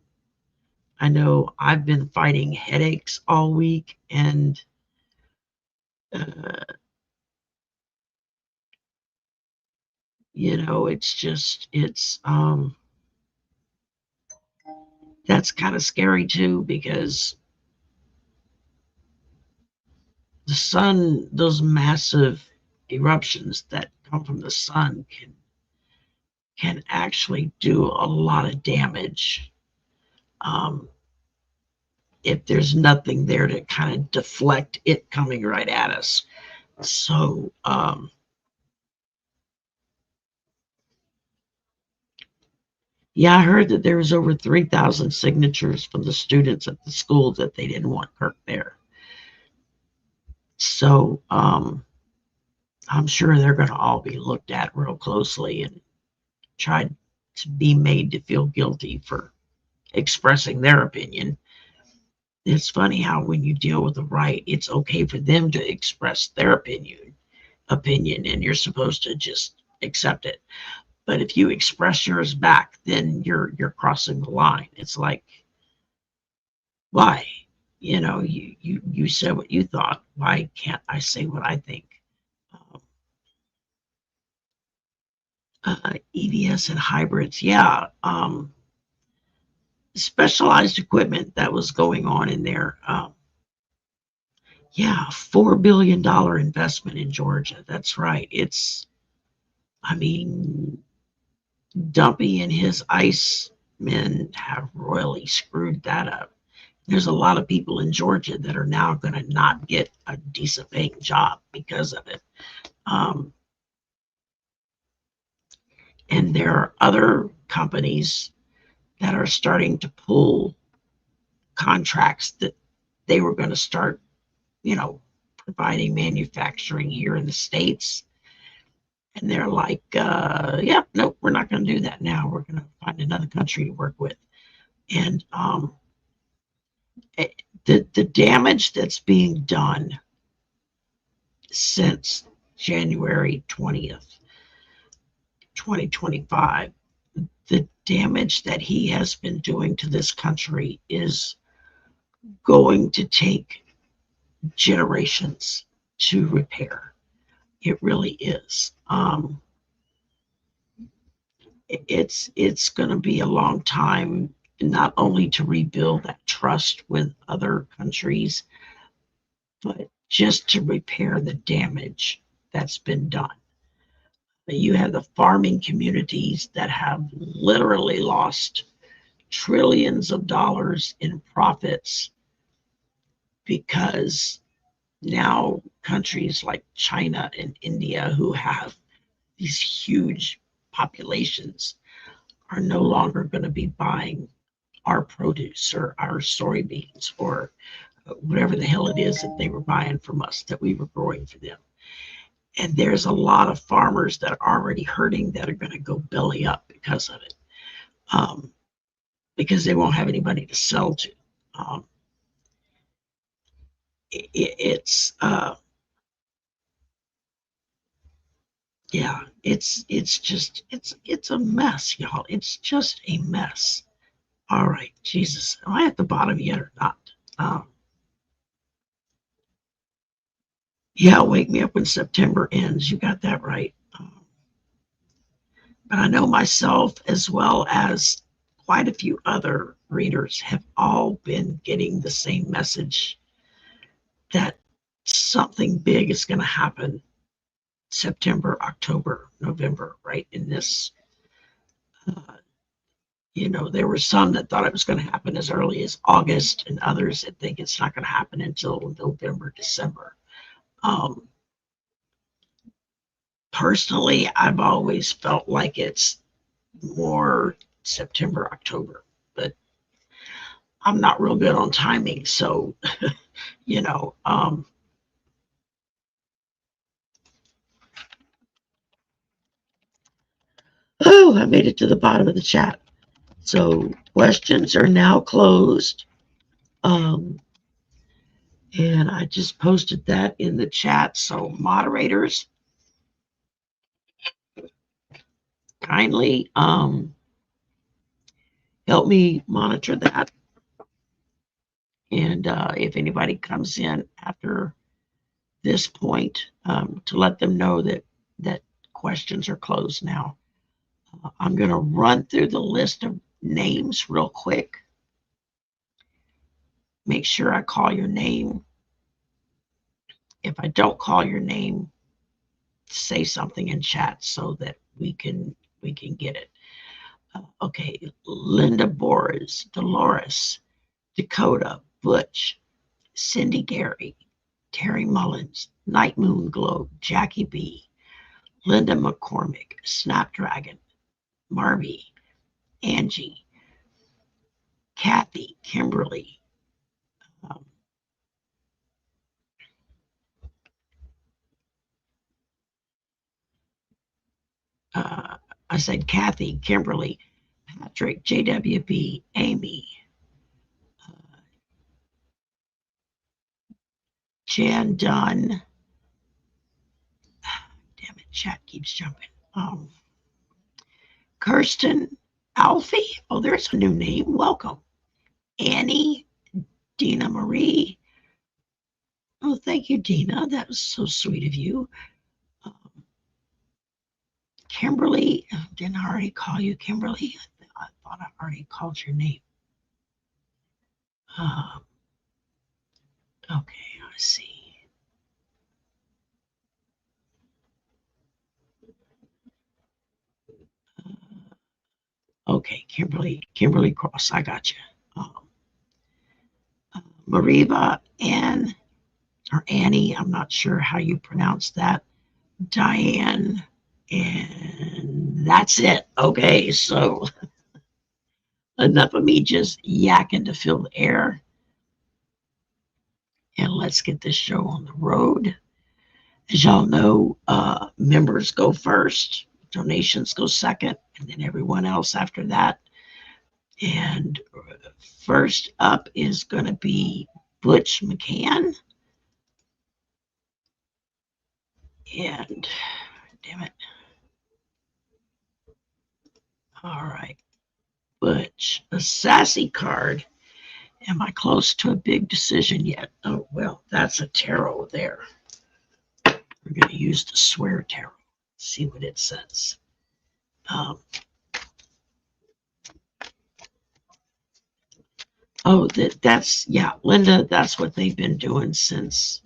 A: I know I've been fighting headaches all week, and that's kind of scary too, because the sun, those massive eruptions that come from the sun can actually do a lot of damage if there's nothing there to kind of deflect it coming right at us. So Yeah, I heard that there was over 3,000 signatures from the students at the school that they didn't want Kirk there. So I'm sure they're going to all be looked at real closely and tried to be made to feel guilty for expressing their opinion. It's funny how when you deal with the right, it's okay for them to express their opinion, and you're supposed to just accept it. But if you express yours back, then you're crossing the line. It's like, why? You said what you thought. Why can't I say what I think? EVS and hybrids, yeah. Specialized equipment that was going on in there. Yeah, $4 billion investment in Georgia. That's right. I mean, Dumpy and his ice men have royally screwed that up. There's a lot of people in Georgia that are now going to not get a decent paying job because of it. And there are other companies that are starting to pull contracts that they were going to start, providing manufacturing here in the States. And they're like, yeah, nope, we're not going to do that now. We're going to find another country to work with. And the damage that's being done since January 20th, 2025, the damage that he has been doing to this country is going to take generations to repair. It really is. It's going to be a long time, not only to rebuild that trust with other countries, but just to repair the damage that's been done. You have the farming communities that have literally lost trillions of dollars in profits because now countries like China and India, who have these huge populations, are no longer going to be buying our produce or our soybeans or whatever the hell it is that they were buying from us that we were growing for them. And there's a lot of farmers that are already hurting that are going to go belly up because of it, because they won't have anybody to sell to. It's yeah, it's a mess, y'all. It's just a mess. All right, Jesus, am I at the bottom yet or not? Yeah, wake me up when September ends. You got that right. But I know myself, as well as quite a few other readers, have all been getting the same message that something big is going to happen September, October, November, right in this. There were some that thought it was going to happen as early as August, and others that think it's not going to happen until November, December. Personally, I've always felt like it's more September, October, but I'm not real good on timing. So, oh, I made it to the bottom of the chat. So questions are now closed. And I just posted that in the chat. So moderators, kindly help me monitor that. And if anybody comes in after this point, to let them know that questions are closed now. I'm going to run through the list of names real quick. Make sure I call your name. If I don't call your name, say something in chat so that we can get it. Okay, Linda Boris, Dolores, Dakota, Butch, Cindy Gary, Terry Mullins, Night Moon Globe, Jackie B, Linda McCormick, Snapdragon, Marby, Angie, Kathy, Kimberly. I said Kathy, Kimberly, Patrick, JWB, Amy, Jan Dunn. Damn it, chat keeps jumping. Kirsten, Alfie. Oh, there's a new name. Welcome. Annie, Dina Marie. Oh, thank you, Dina. That was so sweet of you. Kimberly, didn't I already call you Kimberly? I thought I already called your name. Okay, I see. Okay, Kimberly Cross, I got you. Mariva or Annie, I'm not sure how you pronounce that. Diane, and that's it. Okay, so enough of me just yakking to fill the air. And let's get this show on the road. As y'all know, members go first, donations go second, and then everyone else after that. And first up is going to be Butch McCann. And damn it. All right. Butch, a sassy card. Am I close to a big decision yet? Oh, well, that's a tarot there. We're going to use the swear tarot. See what it says. Oh, that's yeah, Linda. That's what they've been doing since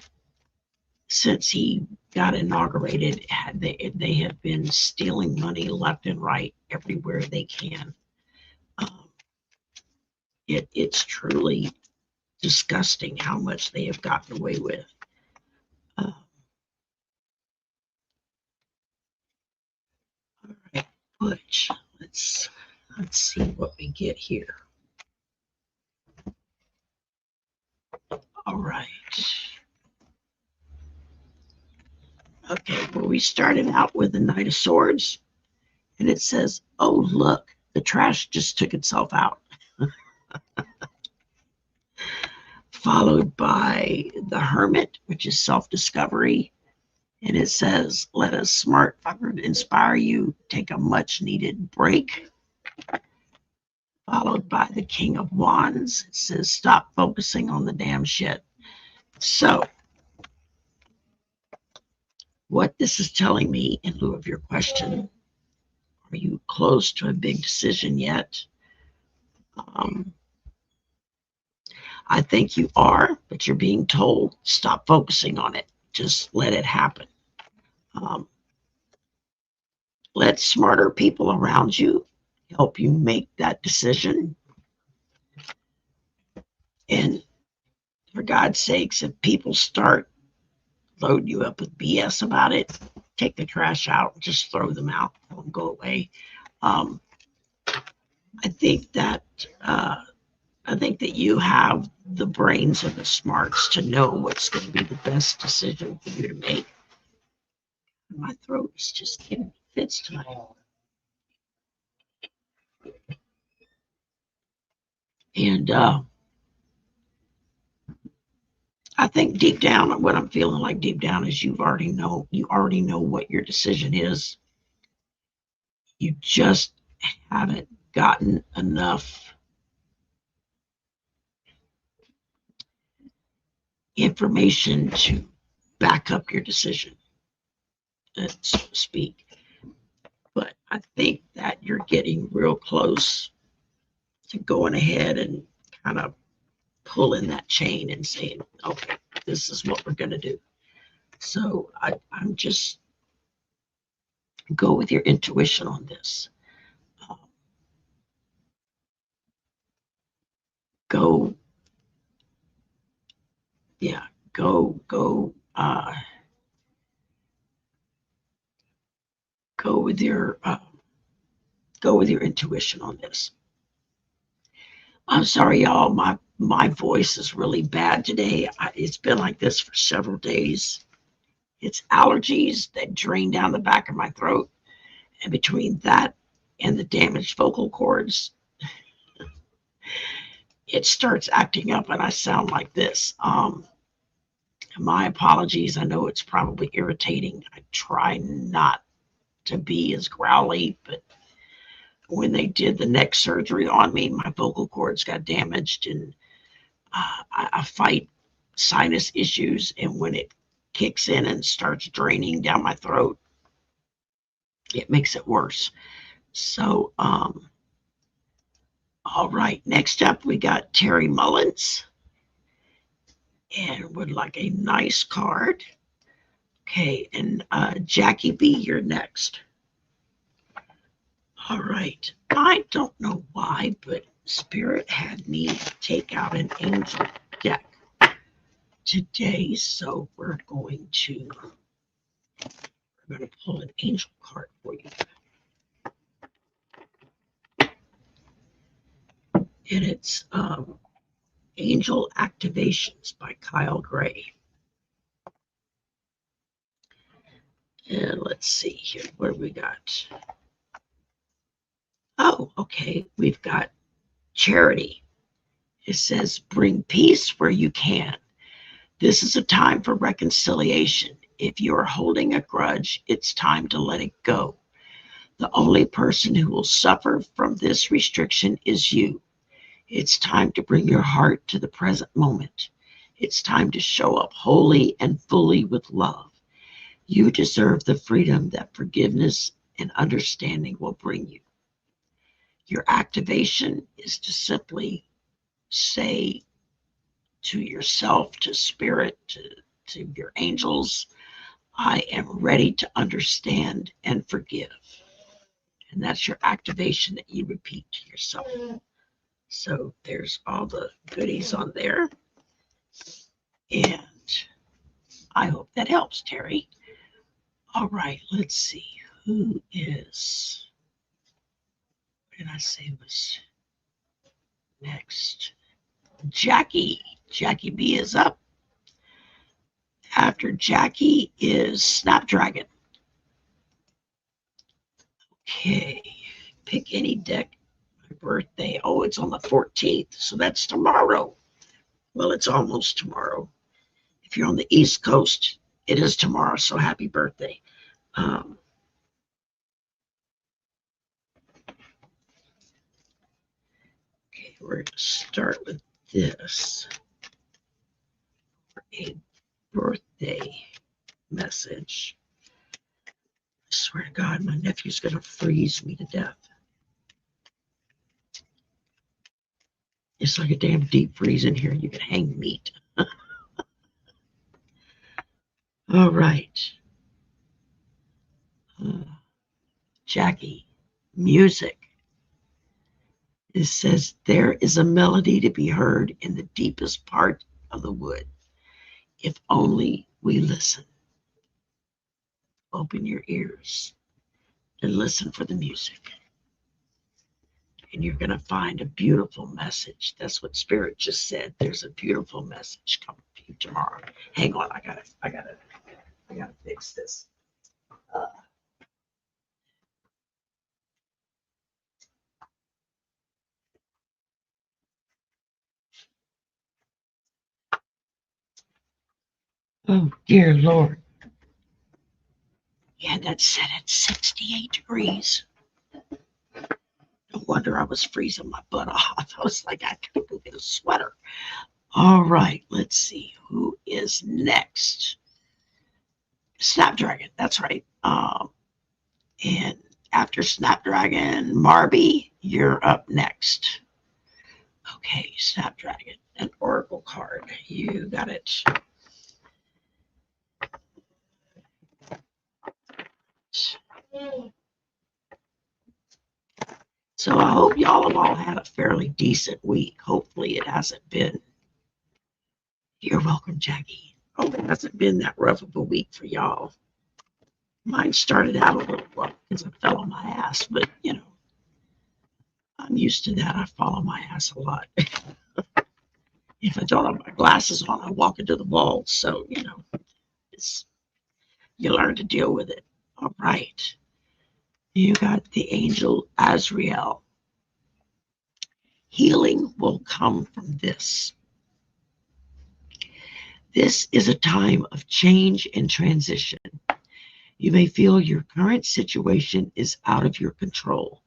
A: he got inaugurated. They have been stealing money left and right everywhere they can. It's truly disgusting how much they have gotten away with. All right, Butch. Let's see what we get here. All right. Okay, well, we started out with the Knight of Swords, and it says, oh, look, the trash just took itself out. Followed by the Hermit, which is self-discovery. And it says, let a smart fucker inspire you, take a much needed break. Followed by the King of Wands. It says, stop focusing on the damn shit. So, what this is telling me, in lieu of your question, are you close to a big decision yet? I think you are, but you're being told, stop focusing on it. Just let it happen. Let smarter people around you help you make that decision. And for God's sakes, if people start loading you up with BS about it, take the trash out, just throw them out, let them go away. I think that you have the brains and the smarts to know what's going to be the best decision for you to make. My throat is just giving fits tonight. And I think deep down, what I'm feeling like deep down is you already know what your decision is. You just haven't gotten enough information to back up your decision, so to speak. But I think that you're getting real close to going ahead and kind of pulling that chain and saying, okay, this is what we're going to do. So I'm just go with your intuition on this. Go with your go with your intuition on this. I'm sorry, y'all. My voice is really bad today. It's been like this for several days. It's allergies that drain down the back of my throat. And between that and the damaged vocal cords, it starts acting up and I sound like this. My apologies. I know it's probably irritating. I try not to be as growly, but when they did the neck surgery on me, my vocal cords got damaged, and I fight sinus issues, and when it kicks in and starts draining down my throat, it makes it worse. So, all right, next up we got Terry Mullins, and would like a nice card. Okay, and Jackie B, you're next. All right, I don't know why, but Spirit had me take out an angel deck today, so we're going to pull an angel card for you. And it's Angel Activations by Kyle Gray. And let's see here, what do we got? Oh, okay, we've got Charity. It says, bring peace where you can. This is a time for reconciliation. If you are holding a grudge, it's time to let it go. The only person who will suffer from this restriction is you. It's time to bring your heart to the present moment. It's time to show up wholly and fully with love. You deserve the freedom that forgiveness and understanding will bring you. Your activation is to simply say to yourself, to Spirit, to your angels, I am ready to understand and forgive. And that's your activation that you repeat to yourself. So there's all the goodies on there. And I hope that helps, Terry. All right, let's see. Who is, what did I say was next? Jackie. Jackie B is up. After Jackie is Snapdragon. Okay, pick any deck. My birthday. Oh, it's on the 14th, so that's tomorrow. Well, it's almost tomorrow. If you're on the East Coast, it is tomorrow, so happy birthday. Okay, we're going to start with this. A birthday message. I swear to God, my nephew's going to freeze me to death. It's like a damn deep freeze in here. You can hang meat. All right. Jackie, music. It says, there is a melody to be heard in the deepest part of the wood. If only we listen. Open your ears and listen for the music. And you're going to find a beautiful message. That's what Spirit just said. There's a beautiful message coming for you tomorrow. Hang on, I gotta fix this. Oh dear Lord. Yeah, that's set at 68 degrees. No wonder I was freezing my butt off. I was like, I gotta go get a sweater. All right, let's see who is next. Snapdragon, that's right. And after Snapdragon, Marby, you're up next. Okay, Snapdragon, an oracle card. You got it. So I hope y'all have all had a fairly decent week. Hopefully it hasn't been. You're welcome, Jackie. Hope it hasn't been that rough of a week for y'all. Mine started out a little rough because I fell on my ass, but you know, I'm used to that. I follow my ass a lot. If I don't have my glasses on, I walk into the wall. So, it's you learn to deal with it. All right. You got the angel Azrael. Healing will come from this. This is a time of change and transition. You may feel your current situation is out of your control,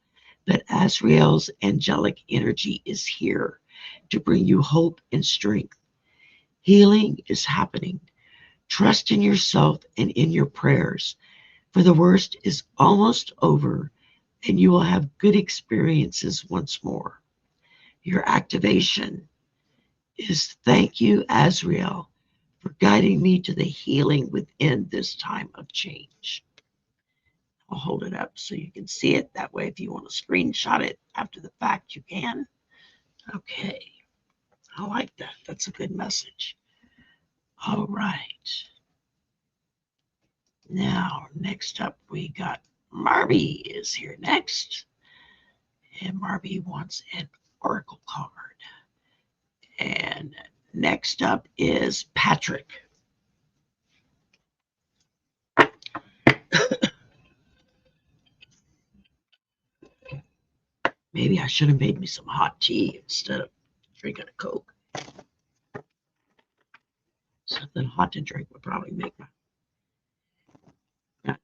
A: but Azrael's angelic energy is here to bring you hope and strength. Healing is happening. Trust in yourself and in your prayers, for the worst is almost over and you will have good experiences once more. Your activation is thank you, Azrael, for guiding me to the healing within this time of change. I'll hold it up so you can see it. That way, if you want to screenshot it after the fact, you can. Okay. I like that. That's a good message. All right. Now, next up, we got Marby is here next. And Marby wants an oracle card. And next up is Patrick. Maybe I should have made me some hot tea instead of drinking a Coke. Something hot to drink would probably make my...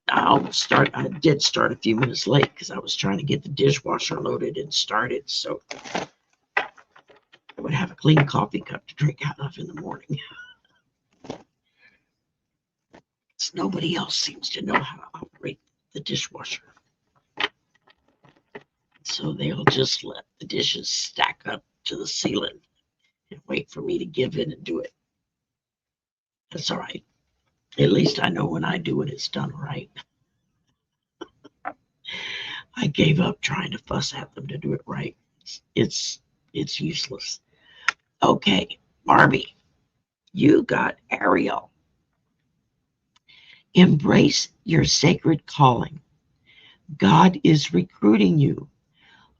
A: I did start a few minutes late because I was trying to get the dishwasher loaded and started. So I would have a clean coffee cup to drink out of in the morning. Nobody else seems to know how to operate the dishwasher. So they'll just let the dishes stack up to the ceiling and wait for me to give in and do it. That's all right. At least I know when I do it, it's done right. I gave up trying to fuss at them to do it right. It's useless. Okay, Barbie, you got Ariel. Embrace your sacred calling. God is recruiting you.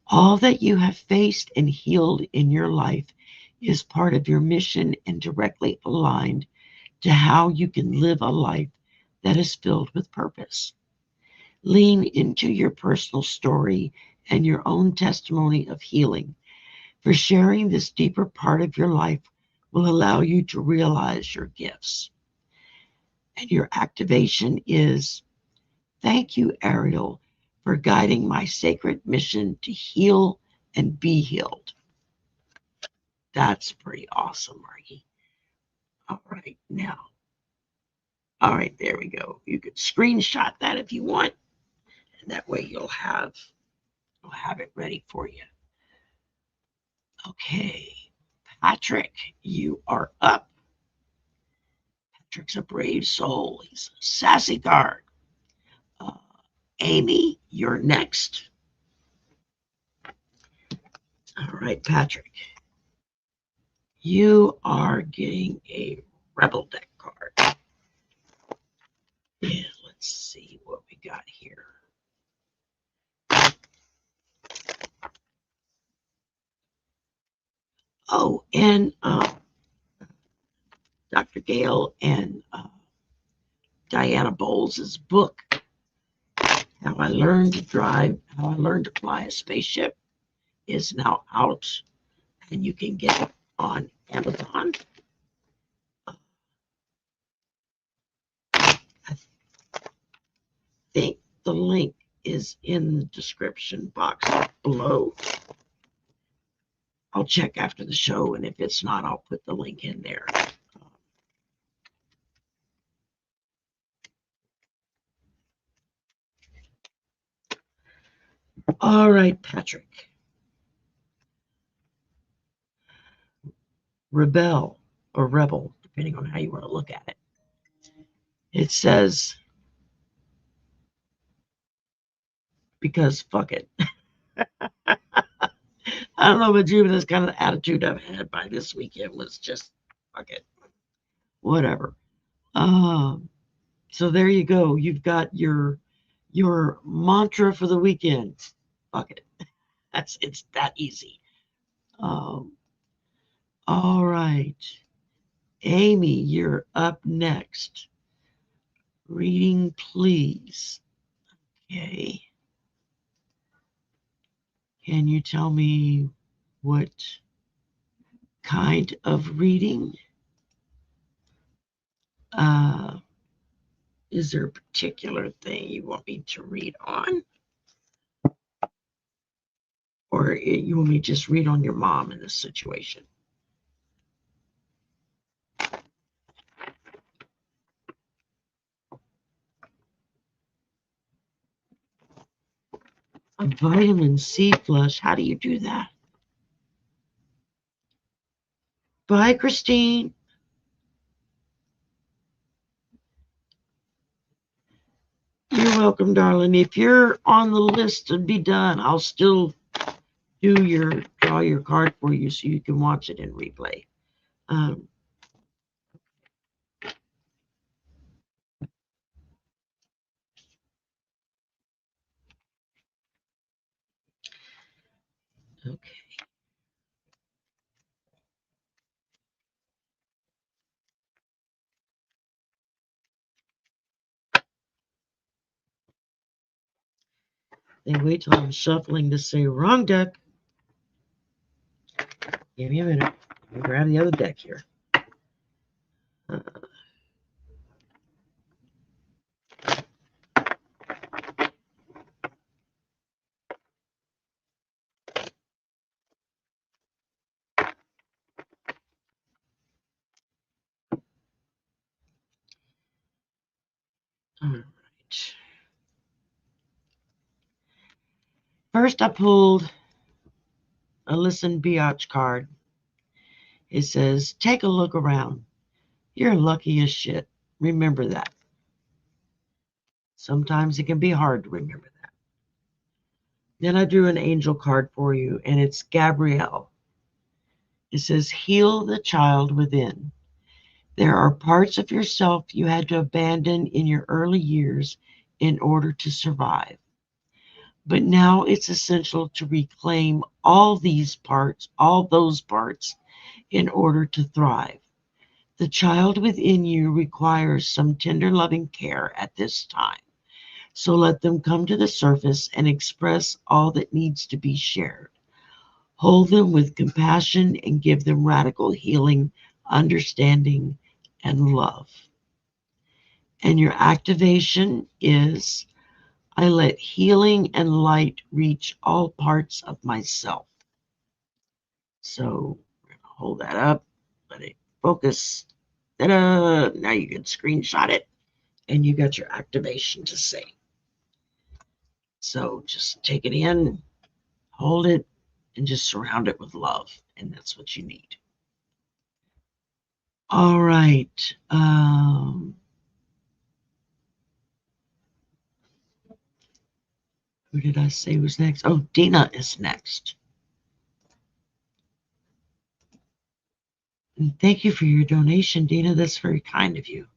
A: All that you have faced and healed in your life is part of your mission and directly aligned to how you can live a life that is filled with purpose. Lean into your personal story and your own testimony of healing, for sharing this deeper part of your life will allow you to realize your gifts. And your activation is, thank you, Ariel, for guiding my sacred mission to heal and be healed. That's pretty awesome, Margie. All right, now. All right, there we go. You could screenshot that if you want. And that way you'll have it ready for you. Okay, Patrick, you are up. Patrick's a brave soul. He's a sassy card. Amy, you're next. All right, Patrick. You are getting a Rebel deck card. And let's see what we got here. Oh, and Dr. Gale and Diana Bowles' book, How I Learned to Fly a Spaceship, is now out, and you can get it on Amazon. I think the link is in the description box below. I'll check after the show, and if it's not, I'll put the link in there. All right, Patrick. Rebel or rebel, depending on how you want to look at it. It says, because fuck it. I don't know about you, but this kind of attitude I've had by this weekend was just fuck it. Whatever. So there you go. You've got your mantra for the weekend. Fuck it. It's that easy. Um, all right. Amy, you're up next. Reading, please. Okay. Can you tell me what kind of reading? Is there a particular thing you want me to read on? Or you want me to just read on your mom in this situation? A vitamin C flush. How do you do that? Bye, Christine. You're welcome, darling. If you're on the list to be done, I'll still draw your card for you so you can watch it in replay. Okay. They wait till I'm shuffling to say wrong deck. Give me a minute. Let me grab the other deck here. All right. First, I pulled a Listen Biatch card. It says, take a look around. You're lucky as shit. Remember that. Sometimes it can be hard to remember that. Then I drew an angel card for you, and it's Gabrielle. It says, heal the child within. There are parts of yourself you had to abandon in your early years in order to survive. But now it's essential to reclaim all those parts, in order to thrive. The child within you requires some tender, loving care at this time. So let them come to the surface and express all that needs to be shared. Hold them with compassion and give them radical healing, understanding, and love. And your activation is, I let healing and light reach all parts of myself. So we're going to hold that up, let it focus. Ta-da! Now you can screenshot it, and you got your activation to say. So just take it in, hold it, and just surround it with love, and that's what you need. All right. Who did I say was next? Oh, Dina is next. And thank you for your donation, Dina. That's very kind of you.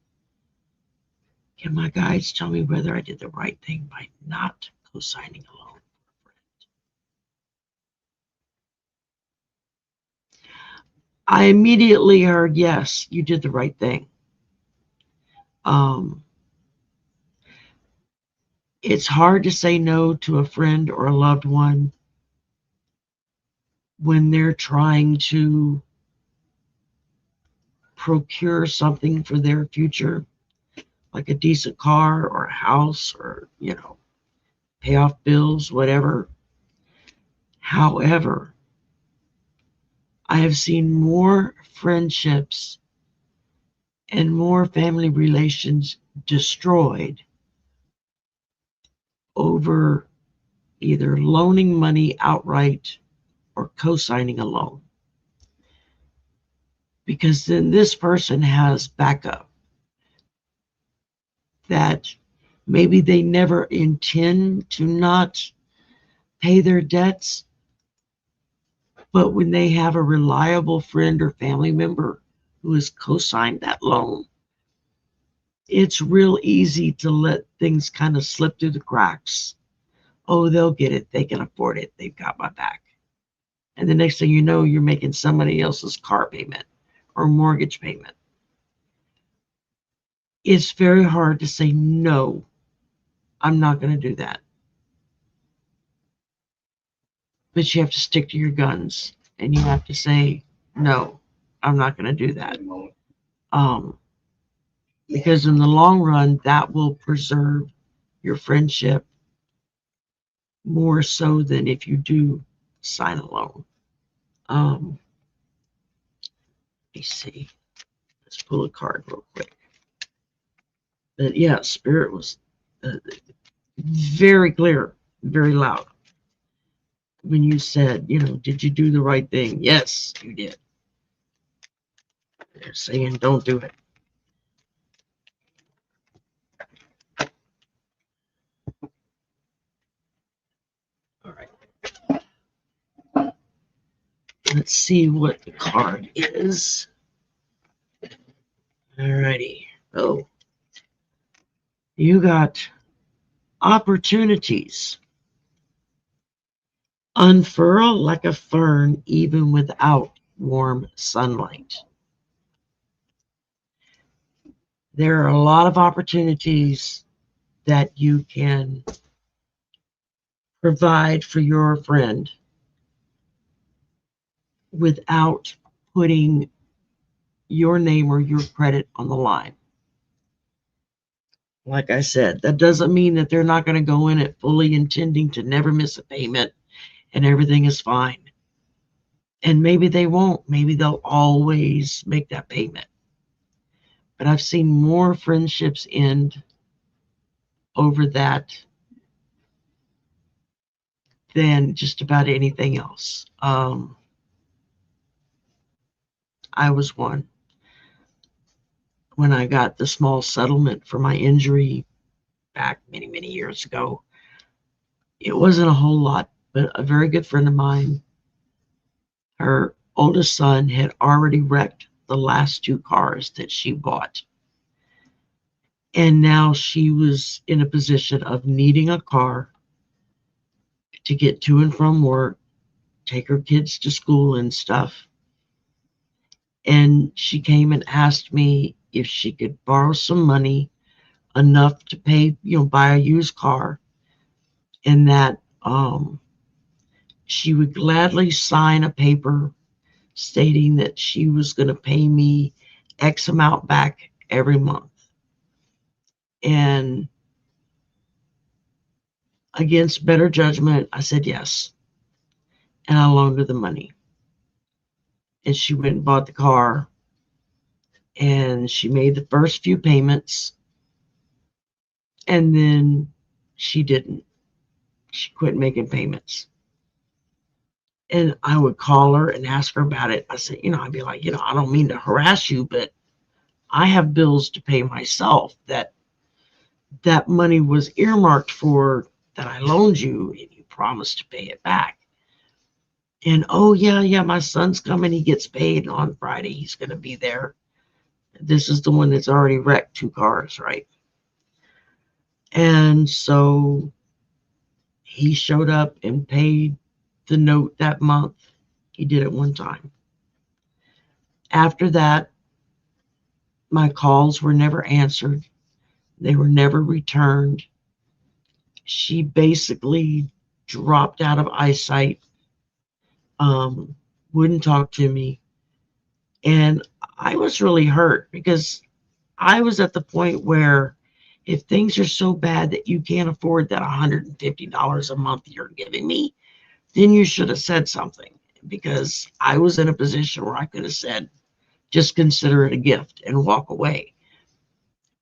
A: Can my guides tell me whether I did the right thing by not co-signing alone? I immediately heard, yes, you did the right thing. It's hard to say no to a friend or a loved one when they're trying to procure something for their future, like a decent car or a house or, pay off bills, whatever. However, I have seen more friendships and more family relations destroyed over either loaning money outright or co-signing a loan. Because then this person has backup that maybe they never intend to not pay their debts, but when they have a reliable friend or family member who has co-signed that loan, it's real easy to let things kind of slip through the cracks Oh, they'll get it. They can afford it. They've got my back. And the next thing you know, you're making somebody else's car payment or mortgage payment. It's very hard to say, no, I'm not going to do that. But you have to stick to your guns and you have to say, no, I'm not going to do that. Because in the long run, that will preserve your friendship more so than if you do sign a loan. Let me see. Let's pull a card real quick. But yeah, Spirit was very clear, very loud. When you said, did you do the right thing? Yes, you did. They're saying, don't do it. All right. Let's see what the card is. All righty. Oh, you got opportunities. Unfurl like a fern even without warm sunlight. There are a lot of opportunities that you can provide for your friend without putting your name or your credit on the line. Like I said, that doesn't mean that they're not going to go in it fully intending to never miss a payment and everything is fine. And maybe they won't. Maybe they'll always make that payment. But I've seen more friendships end over that than just about anything else. I was one. When I got the small settlement for my injury back many, many years ago, it wasn't a whole lot, but a very good friend of mine, her oldest son had already wrecked the last 2 cars that she bought. And now she was in a position of needing a car to get to and from work, take her kids to school and stuff. And she came and asked me if she could borrow some money, enough to pay, buy a used car, and that she would gladly sign a paper stating that she was going to pay me X amount back every month. And against better judgment, I said yes. And I loaned her the money. And she went and bought the car. And she made the first few payments. And then she didn't. She quit making payments. And I would call her and ask her about it. I said, I'd be like, I don't mean to harass you, but I have bills to pay myself that money was earmarked for, that I loaned you, and you promised to pay it back. And oh yeah, my son's coming. He gets paid on Friday. He's going to be there. This is the one that's already wrecked 2 cars, right? And so he showed up and paid the note that month. He did it one time. After that, my calls were never answered. They were never returned. She basically dropped out of eyesight, wouldn't talk to me. And I was really hurt because I was at the point where if things are so bad that you can't afford that $150 a month you're giving me, then you should have said something, because I was in a position where I could have said, just consider it a gift and walk away.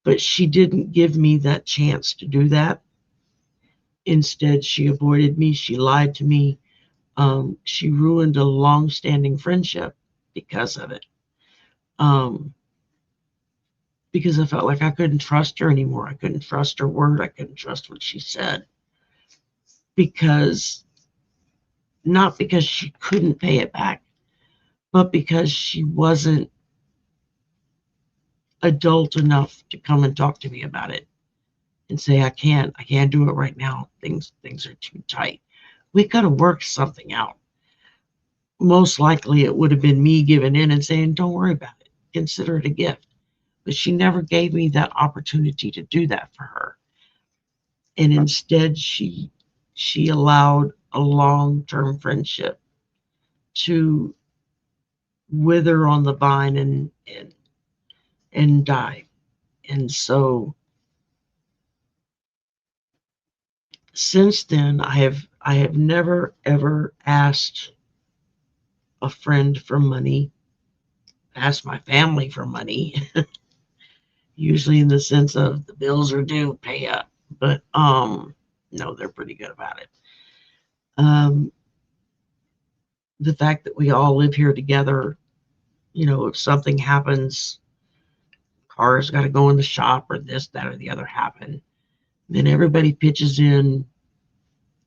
A: But she didn't give me that chance to do that. Instead, she avoided me. She lied to me. She ruined a long-standing friendship because of it. Because I felt like I couldn't trust her anymore. I couldn't trust her word. I couldn't trust what she said. Not because she couldn't pay it back, but because she wasn't adult enough to come and talk to me about it. and say, I can't do it right now. Things are too tight. We could have worked something out. Most likely it would have been me giving in and saying, don't worry about it. Consider it a gift. But she never gave me that opportunity to do that for her. And instead she allowed a long-term friendship to wither on the vine and die. And so since then I have never ever asked a friend for money, asked my family for money, usually in the sense of the bills are due, pay up. But no, they're pretty good about it. The fact that we all live here together, if something happens, car's got to go in the shop or this, that, or the other happen, then everybody pitches in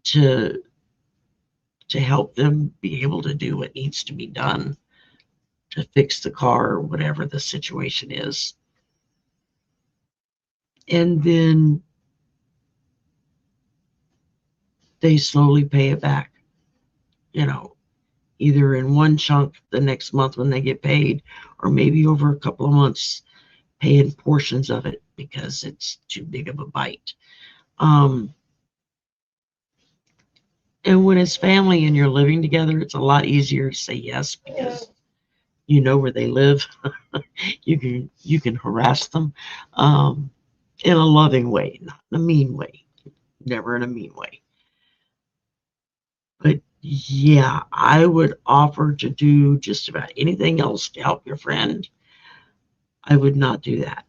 A: to help them be able to do what needs to be done to fix the car or whatever the situation is. And then they slowly pay it back, either in one chunk the next month when they get paid, or maybe over a couple of months paying portions of it because it's too big of a bite. And when it's family and you're living together, it's a lot easier to say yes because you know where they live. you can harass them in a loving way, not in a mean way. Never in a mean way. But yeah, I would offer to do just about anything else to help your friend. I would not do that.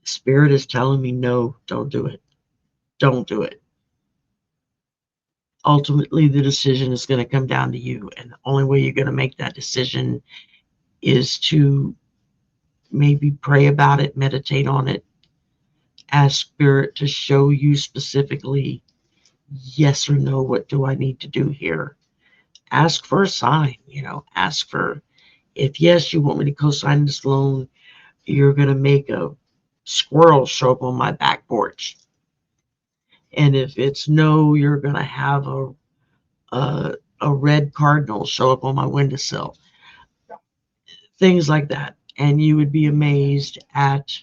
A: Spirit is telling me, no, don't do it. Don't do it. Ultimately, the decision is going to come down to you. And the only way you're going to make that decision is to maybe pray about it, meditate on it, ask Spirit to show you specifically, yes or no, what do I need to do here? Ask for a sign, ask for, if yes, you want me to co-sign this loan, you're going to make a squirrel show up on my back porch. And if it's no, you're going to have a red cardinal show up on my windowsill. Things like that. And you would be amazed at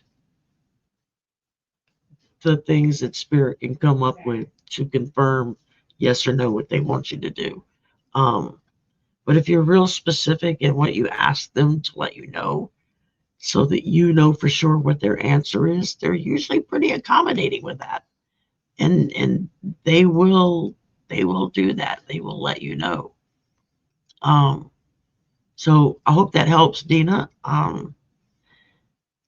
A: the things that Spirit can come up with to confirm yes or no what they want you to do. But if you're real specific in what you ask them to let you know, so that you know for sure what their answer is, they're usually pretty accommodating with that. And they will do that. They will let you know. So I hope that helps, Dina.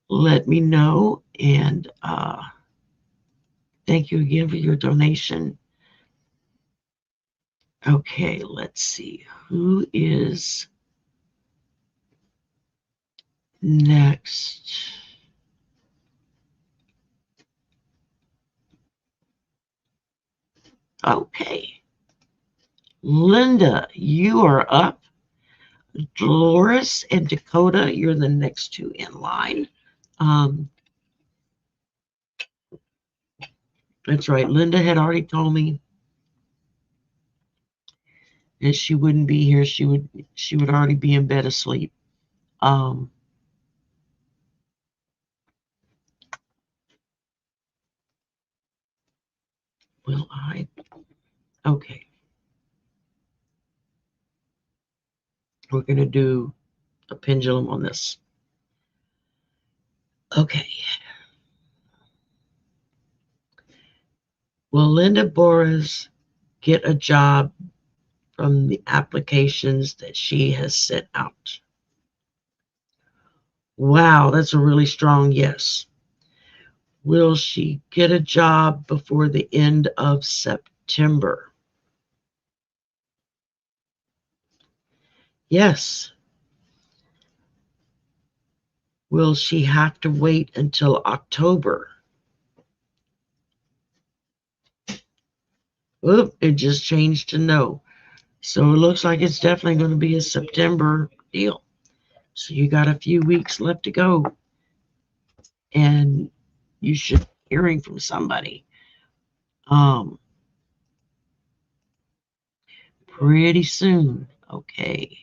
A: Let me know, and thank you again for your donation. Okay, let's see. Who is next? Okay. Linda, you are up. Dolores and Dakota, you're the next two in line. That's right. Linda had already told me that she wouldn't be here. She would already be in bed asleep. Will I? Okay. We're going to do a pendulum on this. Okay. Will Linda Boras get a job from the applications that she has sent out? Wow, that's a really strong yes. Will she get a job before the end of September? Yes. Will she have to wait until October? Oop, it just changed to no. So it looks like it's definitely going to be a September deal. So you got a few weeks left to go. And you should hearing from somebody. Pretty soon. Okay.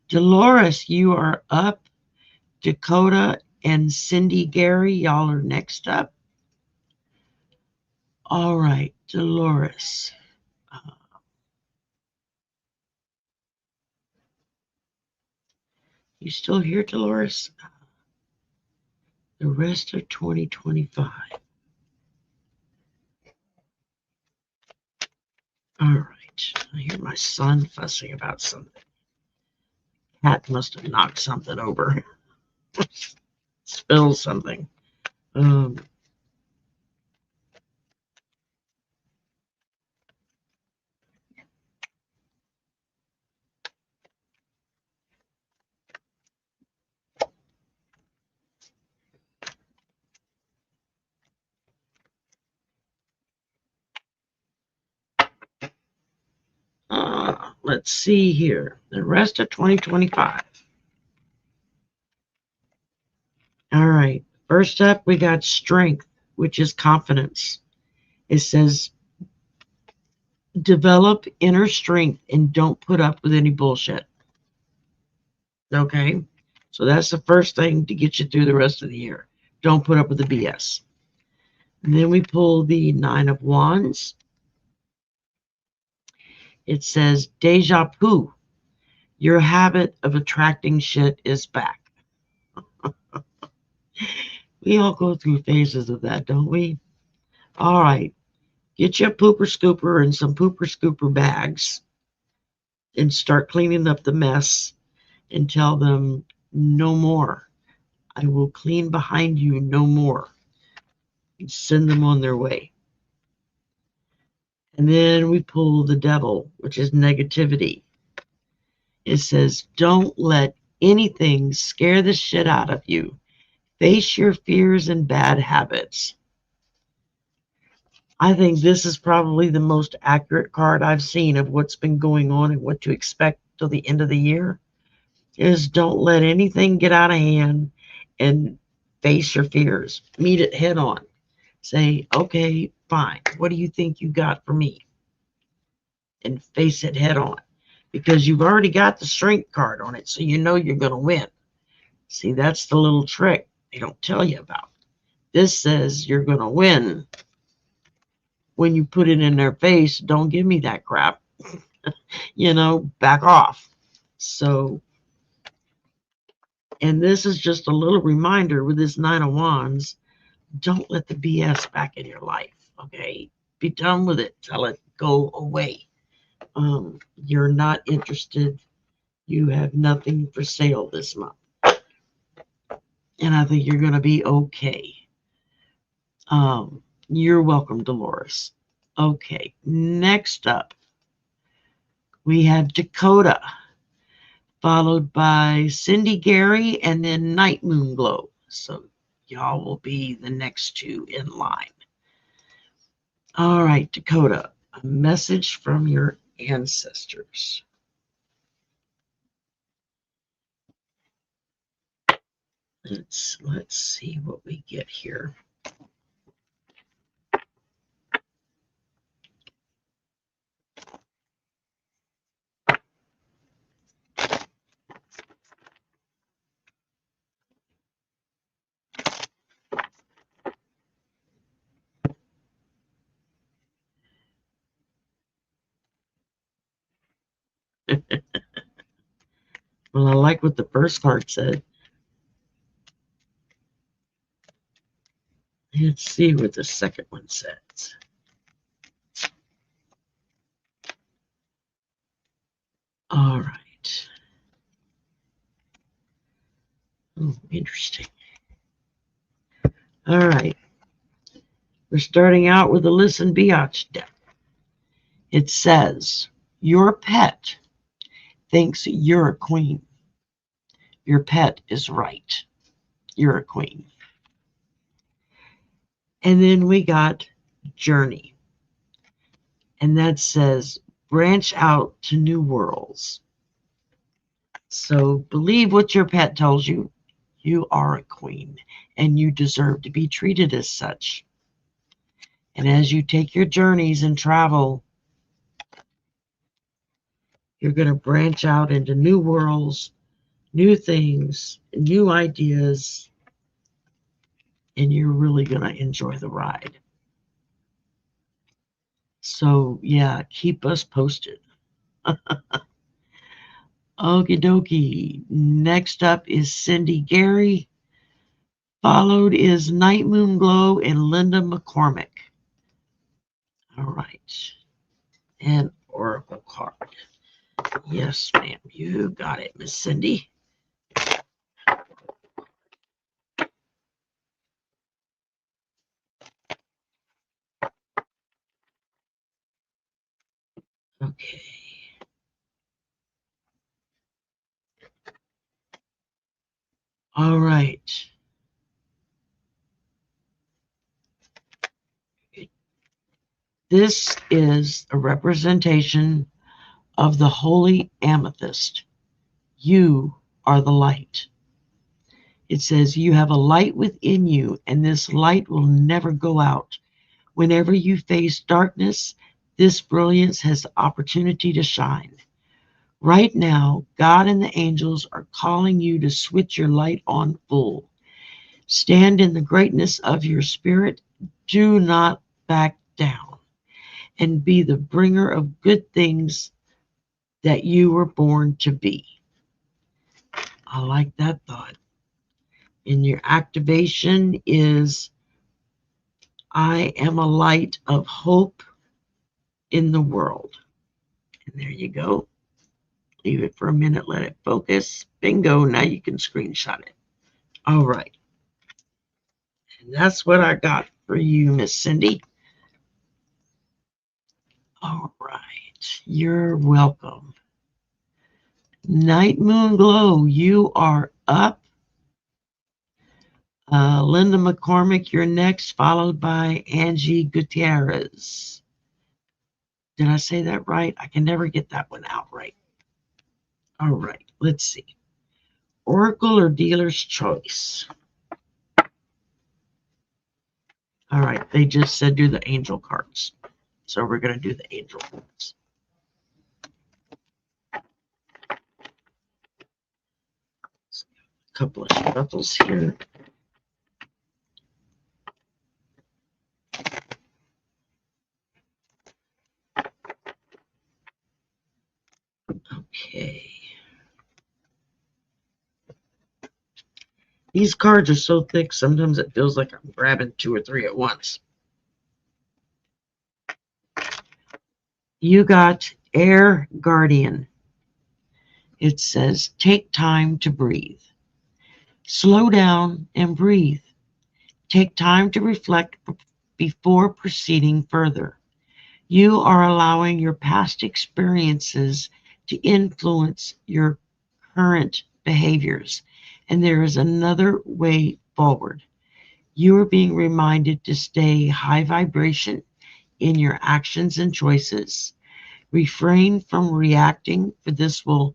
A: Dolores, you are up. Dakota and Cindy Gary, y'all are next up. All right, Dolores. You still here, Dolores? The rest of 2025. All right. I hear my son fussing about something. Cat must have knocked something over. Spilled something. Let's see here. The rest of 2025. All right. First up, we got strength, which is confidence. It says, develop inner strength and don't put up with any bullshit. Okay? So that's the first thing to get you through the rest of the year. Don't put up with the BS. And then we pull the 9 of Wands. It says, deja vu. Your habit of attracting shit is back. We all go through phases of that, don't we? All right. Get you a pooper scooper and some pooper scooper bags and start cleaning up the mess and tell them, no more. I will clean behind you no more. And send them on their way. And then we pull the devil, which is negativity. It says, don't let anything scare the shit out of you. Face your fears and bad habits. I think this is probably the most accurate card I've seen of what's been going on and what to expect till the end of the year. Is don't let anything get out of hand and face your fears. Meet it head on. Say, okay, fine. What do you think you got for me? And face it head on. Because you've already got the strength card on it, so you know you're going to win. See, that's the little trick they don't tell you about. This says you're going to win. When you put it in their face, don't give me that crap. Back off. So, and this is just a little reminder with this 9 of Wands. Don't let the BS back in your life, okay? Be done with it. Tell it go away. You're not interested. You have nothing for sale this month. And I think you're going to be okay. You're welcome, Dolores. Okay, next up, we have Dakota, followed by Cindy Gary, and then Night Moon Glow. So y'all will be the next two in line. All right, Dakota, a message from your ancestors. Let's see what we get here. Well, I like what the first card said. Let's see what the second one says. All right. Oh, interesting. All right. We're starting out with the Listen Biatch deck. It says, your pet thinks you're a queen. Your pet is right. You're a queen. And then we got Journey. And that says, branch out to new worlds. So believe what your pet tells you. You are a queen, and you deserve to be treated as such. And as you take your journeys and travel, you're going to branch out into new worlds, new things, new ideas, and you're really going to enjoy the ride. So, yeah, keep us posted. Okie dokie. Next up is Cindy Gary. Followed is Night Moon Glow and Linda McCormick. All right. And Oracle card. Yes, ma'am. You got it, Miss Cindy. Okay. All right. This is a representation of the holy amethyst. You are the light. It says you have a light within you, and this light will never go out. Whenever you face darkness, this brilliance has the opportunity to shine. Right now, God and the angels are calling you to switch your light on full. Stand in the greatness of your spirit. Do not back down. And be the bringer of good things that you were born to be. I like that thought. And your activation is, I am a light of hope in the world. And there you go. Leave it for a minute, let it focus. Bingo, now you can screenshot it. All right. And that's what I got for you, Miss Cindy. All right. You're welcome. Night Moon Glow, you are up. Linda McCormick, you're next, followed by Angie Gutierrez. Did I say that right? I can never get that one out right. All right, let's see. Oracle or dealer's choice? All right, they just said do the angel cards. So we're going to do the angel cards. A couple of shuffles here. Okay. These cards are so thick, sometimes it feels like I'm grabbing 2 or 3 at once. You got Air Guardian. It says, take time to breathe. Slow down and breathe. Take time to reflect before proceeding further. You are allowing your past experiences to influence your current behaviors, and there is another way forward. You are being reminded to stay high vibration in your actions and choices. Refrain from reacting, for this will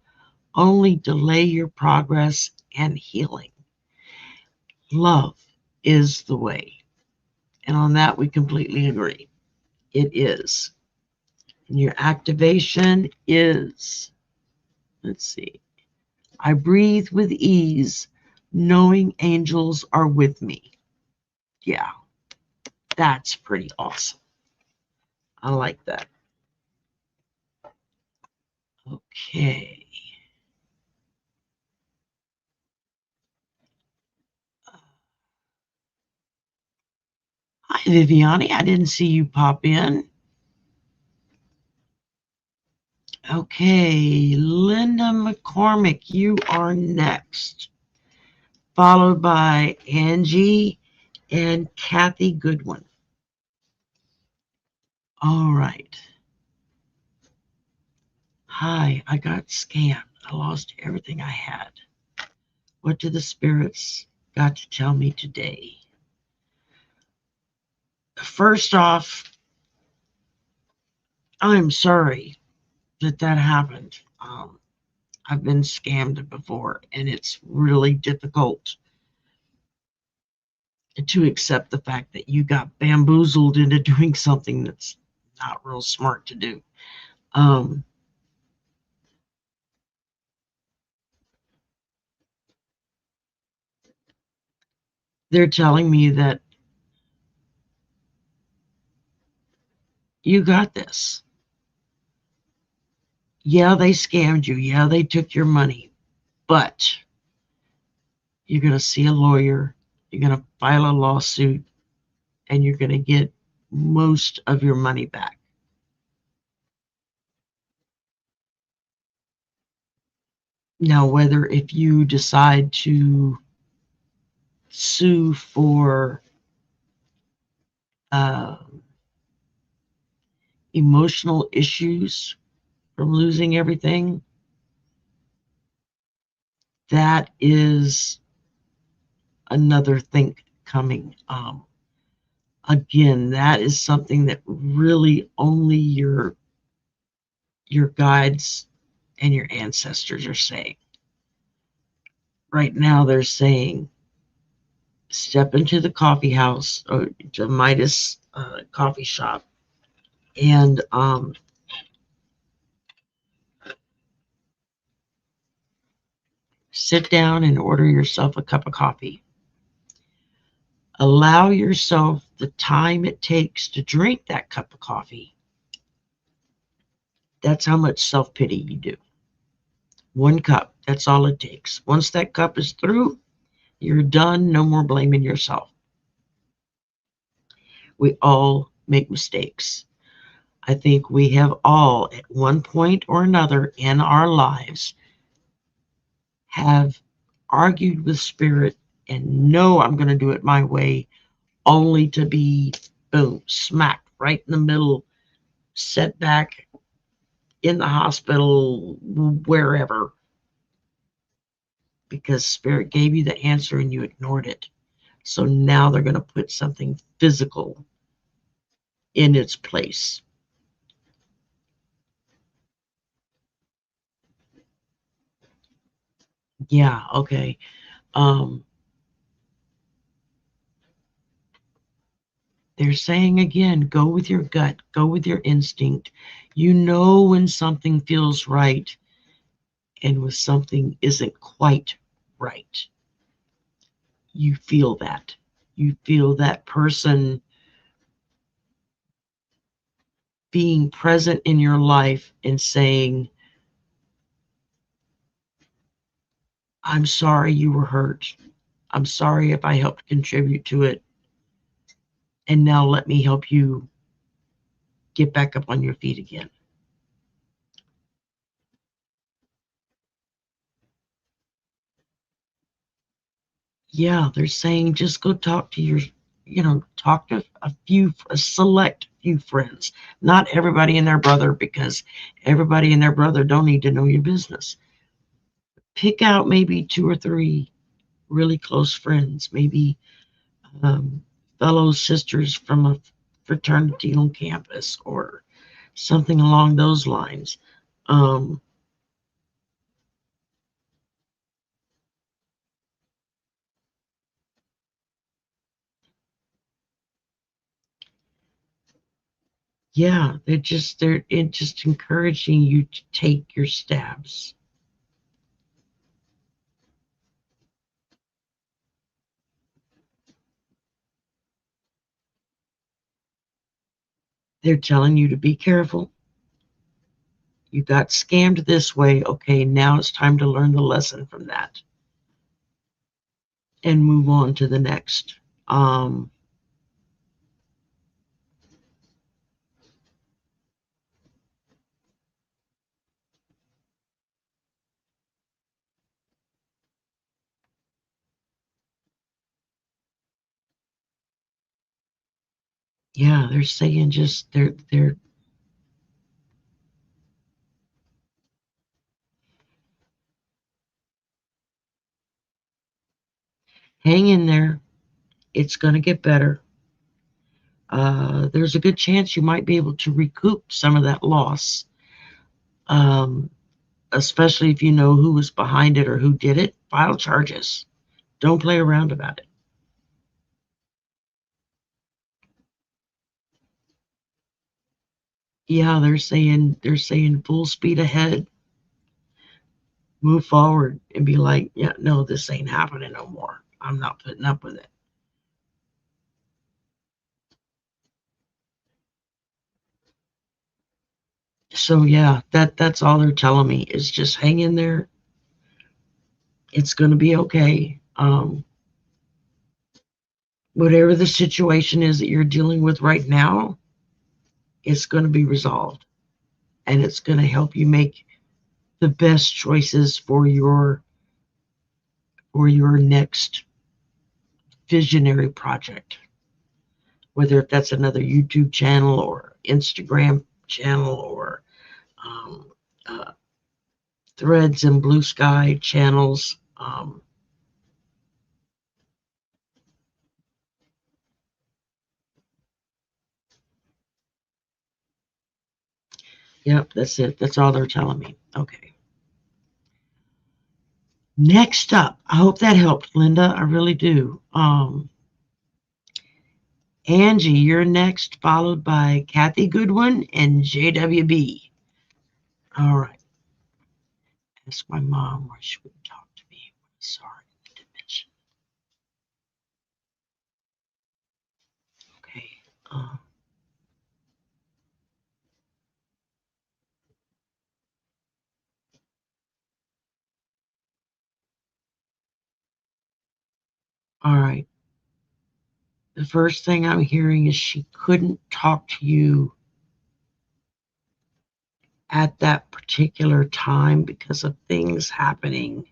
A: only delay your progress and healing. Love is the way. And on that, we completely agree. It is. And your activation is, let's see, I breathe with ease, knowing angels are with me. Yeah, that's pretty awesome. I like that. Okay. Hi, Viviani. I didn't see you pop in. Okay, Linda McCormick, you are next, followed by Angie and Kathy Goodwin. All right. Hi, I got scammed. I lost everything I had. What do the spirits got to tell me today? First off, I'm sorry that happened. I've been scammed before, and it's really difficult to accept the fact that you got bamboozled into doing something that's not real smart to do. They're telling me that you got this. Yeah, they scammed you. Yeah, they took your money. But you're going to see a lawyer. You're going to file a lawsuit. And you're going to get most of your money back. Now, whether if you decide to sue for emotional issues from losing everything, that is another thing coming. Again, that is something that really only your guides and your ancestors are saying. Right now, they're saying, step into the coffee house or to Midas coffee shop and sit down and order yourself a cup of coffee. Allow yourself the time it takes to drink that cup of coffee. That's how much self-pity you do. 1 cup, that's all it takes. Once that cup is through, you're done. No more blaming yourself. We all make mistakes. I think we have all, at one point or another in our lives, have argued with spirit and know I'm going to do it my way, only to be, boom, smacked right in the middle, set back in the hospital, wherever, because spirit gave you the answer and you ignored it. So now they're going to put something physical in its place. Yeah, okay. They're saying again, go with your gut, go with your instinct. You know when something feels right and when something isn't quite right. You feel that. You feel that person being present in your life and saying, I'm sorry you were hurt. I'm sorry if I helped contribute to it. And now let me help you get back up on your feet again. Yeah, they're saying just go talk to your, talk to a select few friends. Not everybody and their brother, because everybody and their brother don't need to know your business. Pick out maybe 2 or 3 really close friends, maybe fellow sisters from a fraternity on campus or something along those lines. Yeah, they're just encouraging you to take your stabs. They're telling you to be careful. You got scammed this way. Okay, now it's time to learn the lesson from that and move on to the next. Yeah, they're saying just they're hang in there. It's going to get better. There's a good chance you might be able to recoup some of that loss, especially if you know who was behind it or who did it. File charges. Don't play around about it. Yeah, they're saying full speed ahead, move forward, and be like, yeah, no, this ain't happening no more. I'm not putting up with it. So yeah, that's all they're telling me is just hang in there. It's going to be okay. Whatever the situation is that you're dealing with right now, it's going to be resolved, and it's going to help you make the best choices for your next visionary project, whether if that's another YouTube channel or Instagram channel or um, uh, Threads and Blue Sky channels. Yep, that's it. That's all they're telling me. Okay. Next up, I hope that helped, Linda. I really do. Angie, you're next, followed by Kathy Goodwin and JWB. All right. Ask my mom why she wouldn't talk to me. Sorry, dimension. Okay. Uh, all right. The first thing I'm hearing is she couldn't talk to you at that particular time because of things happening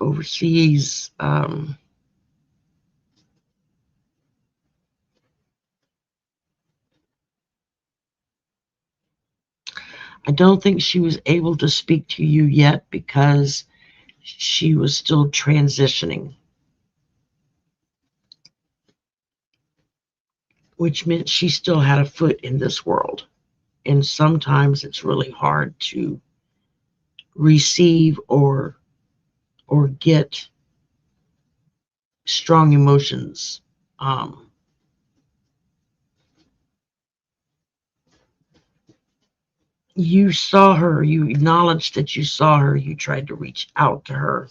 A: overseas. I don't think she was able to speak to you yet because she was still transitioning, which meant she still had a foot in this world. And sometimes it's really hard to receive or get strong emotions. Um, you saw her, you acknowledged that you saw her, you tried to reach out to her.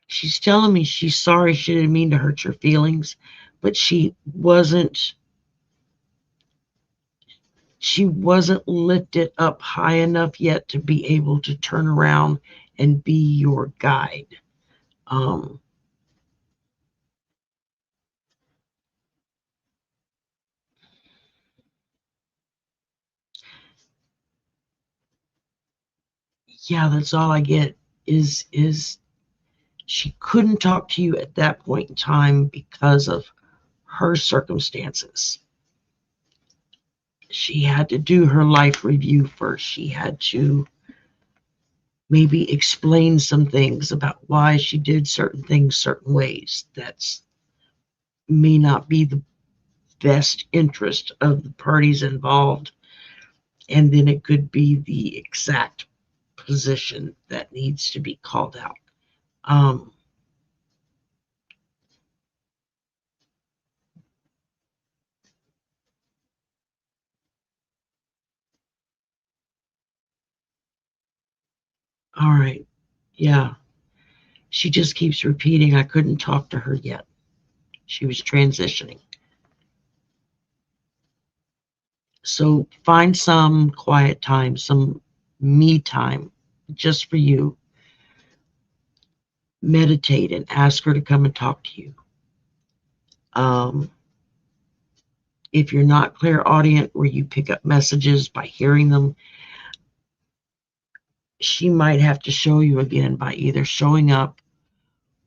A: She's telling me she's sorry, she didn't mean to hurt your feelings, but she wasn't lifted up high enough yet to be able to turn around and be your guide. Um, yeah, that's all I get is she couldn't talk to you at that point in time because of her circumstances. She had to do her life review first. She had to maybe explain some things about why she did certain things certain ways. That's may not be the best interest of the parties involved. And then it could be the exact position that needs to be called out. Um, all right. Yeah. She just keeps repeating, I couldn't talk to her yet. She was transitioning. So find some quiet time, some me time just for you. Meditate and ask her to come and talk to you. Um, if you're not clairaudient, where you pick up messages by hearing them, she might have to show you again by either showing up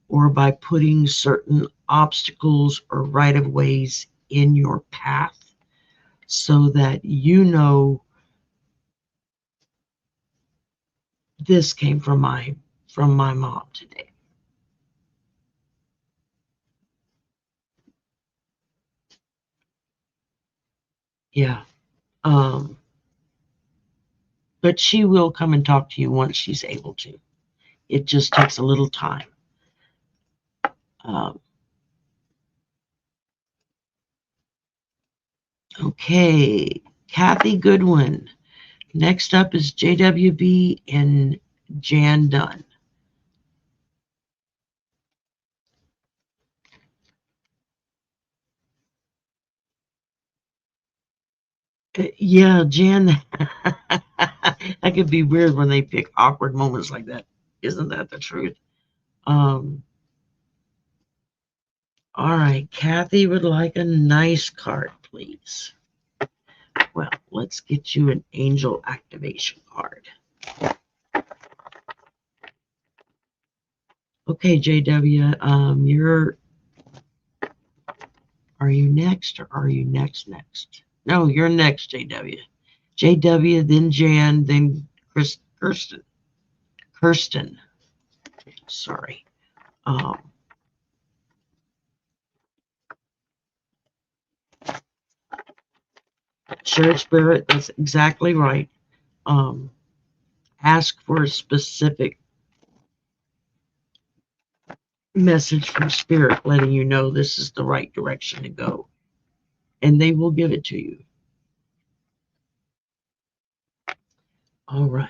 A: or by putting certain obstacles or right of ways in your path so that you know this came from my mom today. Yeah. Um, But she will come and talk to you once she's able to. It just takes a little time. Okay, Kathy Goodwin. Next up is JWB and Jan Dunn. Yeah, Jan. That could be weird when they pick awkward moments like that. Isn't that the truth? All right, Kathy would like a nice card, please. Well, let's get you an angel activation card. Okay, JW, are you next or are you next? No, you're next, JW. JW, then Jan, then Kirsten. Sorry. Shared spirit, that's exactly right. Ask for a specific message from spirit letting you know this is the right direction to go, and they will give it to you. All right.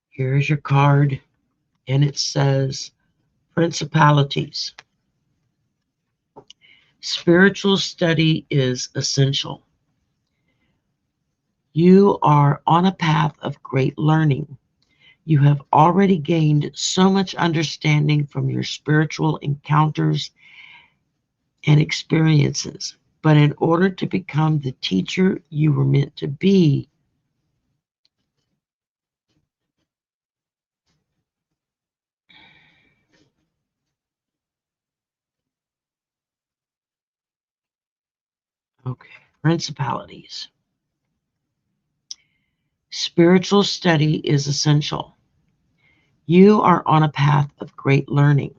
A: Here's your card, and it says principalities. Spiritual study is essential. You are on a path of great learning. You have already gained so much understanding from your spiritual encounters and experiences. But in order to become the teacher you were meant to be, okay, principalities. Spiritual study is essential. You are on a path of great learning.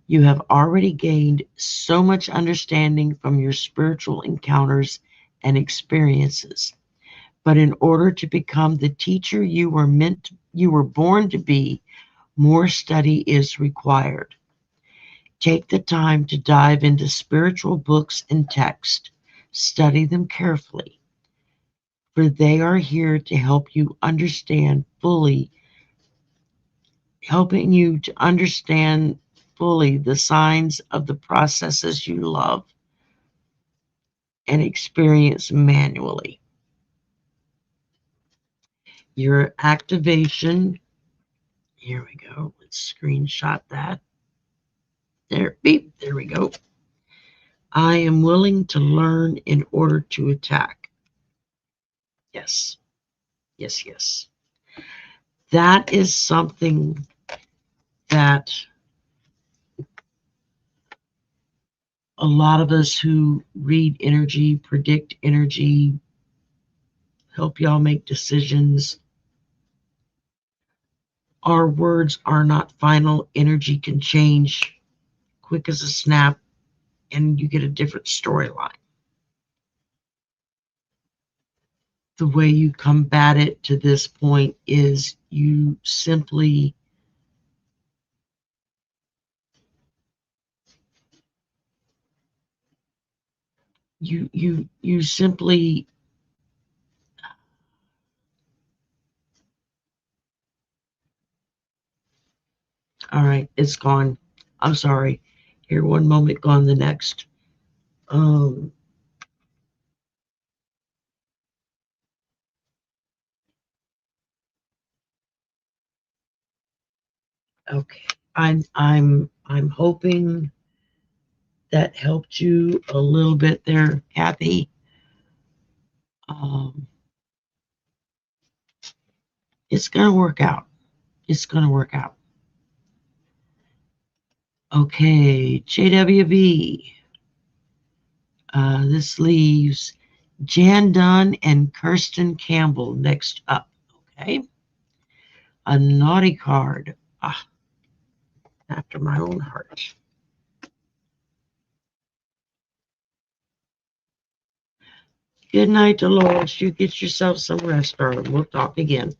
A: You have already gained so much understanding from your spiritual encounters and experiences. But in order to become the teacher you were born to be, more study is required. Take the time to dive into spiritual books and text. Study them carefully, for they are here to help you understand fully, helping you to understand fully the signs of the processes you love and experience manually. Your activation, here we go. Let's screenshot that. There, beep, there we go. I am willing to learn in order to attack. Yes, yes, yes. That is something that a lot of us who read energy, predict energy, help y'all make decisions, our words are not final. Energy can change quick as a snap, and you get a different storyline. The way you combat it to this point is you simply you simply all right, it's gone. I'm sorry. Here, one moment, gone the next. Okay. I'm hoping that helped you a little bit there, Kathy. It's gonna work out. It's gonna work out. Okay, JWB. This leaves Jan Dunn and Kirsten Campbell next up. Okay. A naughty card. After my own heart. Good night, Dolores. You get yourself some rest, darling. We'll talk again.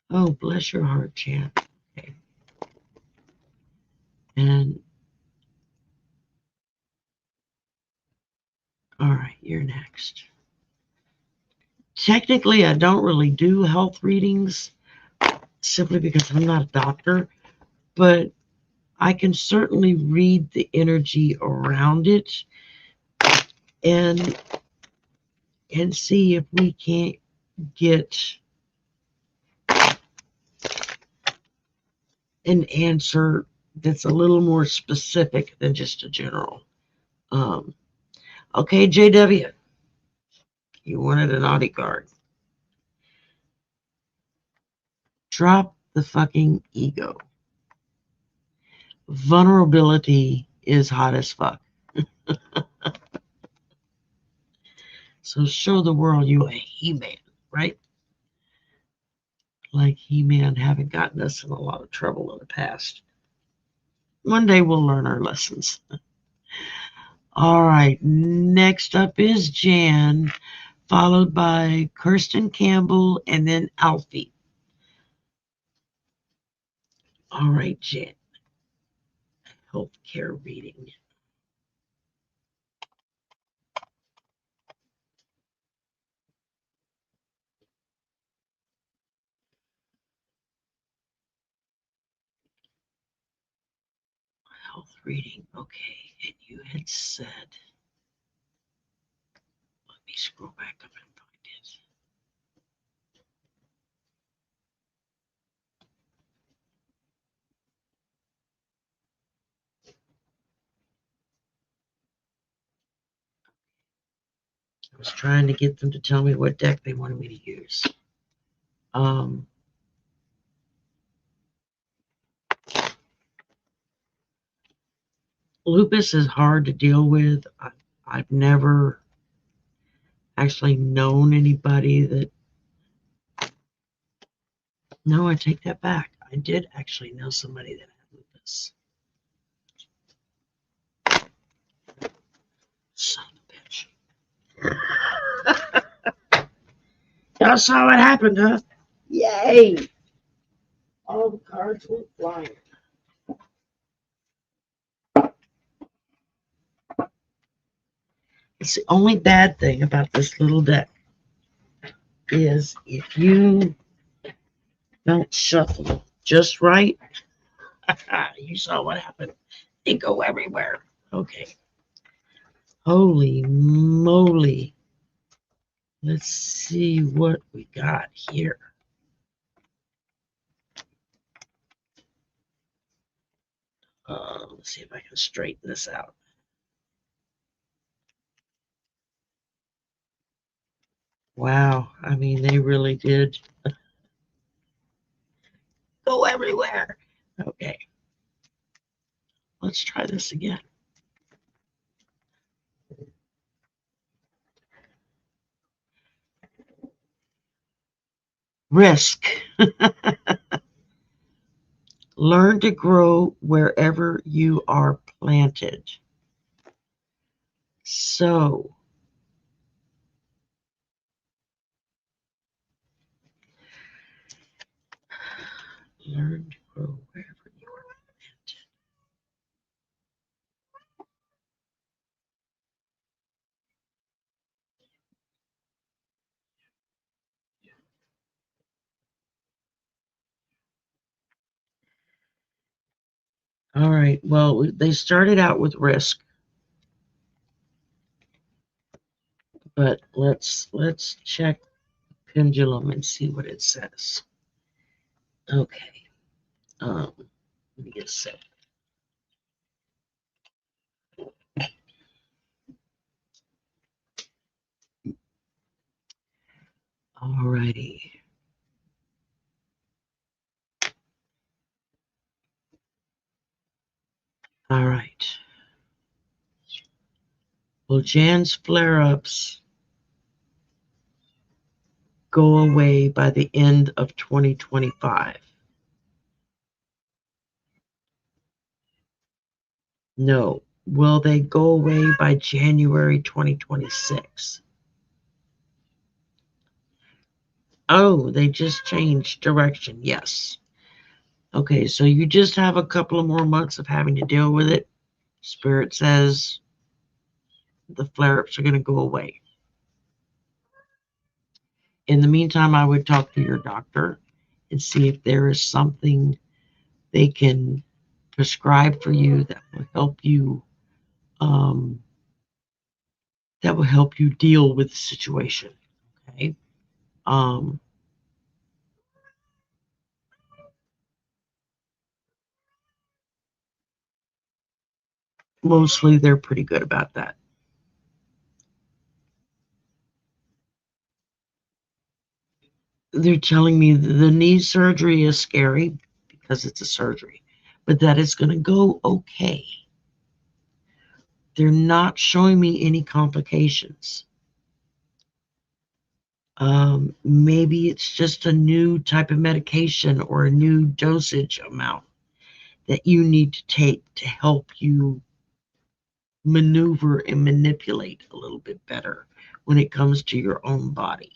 A: Oh, bless your heart, Jan. Okay. And all right, you're next. Technically, I don't really do health readings simply because I'm not a doctor, but I can certainly read the energy around it and see if we can't get an answer that's a little more specific than just a general. Okay, JW, you wanted a naughty card. Drop the fucking ego. Vulnerability is hot as fuck. So show the world you a He-Man, right? Like He-Man haven't gotten us in a lot of trouble in the past. One day we'll learn our lessons. All right, next up is Jan, followed by Kirsten Campbell, and then Alfie. All right, Jan. Healthcare reading. Health reading. Okay, and you had said, let me scroll back up and find it. I was trying to get them to tell me what deck they wanted me to use. Lupus is hard to deal with. I've never actually known anybody that. No, I take that back. I did actually know somebody that had lupus. Son of a bitch. Y'all saw what happened, huh? Yay! All the cards went flying. It's the only bad thing about this little deck is if you don't shuffle just right, you saw what happened. They go everywhere. Okay. Holy moly. Let's see what we got here. Let's see if I can straighten this out. Wow. I mean, they really did go everywhere. Okay. Let's try this again. Risk. Learn to grow wherever you are planted. So, learn to grow wherever you are planted. All right. Well, they started out with risk, but let's check pendulum and see what it says. Okay. Let me get set. All righty. All right. Well, Jan's flare-ups go away by the end of 2025. No. Will they go away by January 2026? Oh, they just changed direction. Yes. Okay, so you just have a couple of more months of having to deal with it. Spirit says the flare-ups are going to go away. In the meantime, I would talk to your doctor and see if there is something they can prescribe for you that will help you deal with the situation. Okay. Um, Mostly they're pretty good about that. They're telling me the knee surgery is scary because it's a surgery, but that it's going to go okay. They're not showing me any complications. Maybe it's just a new type of medication or a new dosage amount that you need to take to help you maneuver and manipulate a little bit better when it comes to your own body.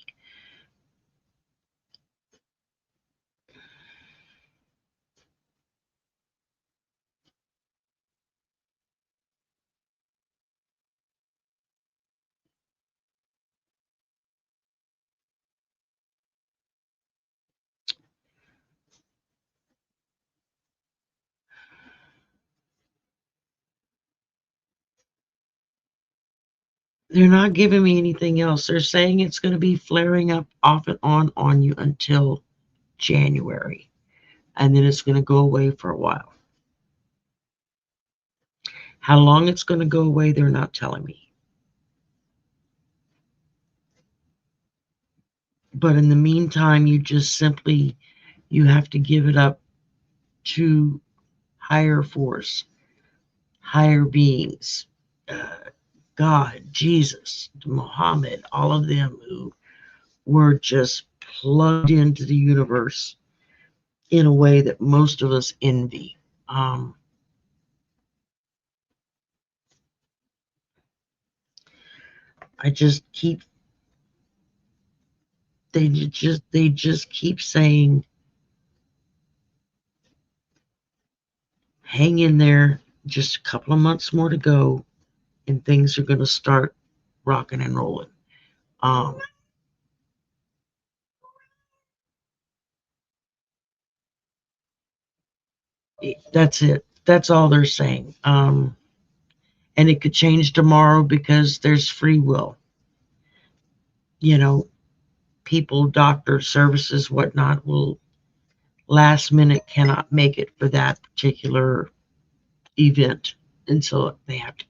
A: They're not giving me anything else. They're saying it's going to be flaring up off and on you until January, and then it's going to go away for a while. How long it's going to go away, they're not telling me. But in the meantime, you have to give it up to higher force, higher beings, God, Jesus, Muhammad, all of them who were just plugged into the universe in a way that most of us envy. I just keep they just keep saying, hang in there, just a couple of months more to go, and things are going to start rocking and rolling. That's it. That's all they're saying. And it could change tomorrow because there's free will. You know, people, doctors, services, whatnot, will last minute cannot make it for that particular event, and so they have to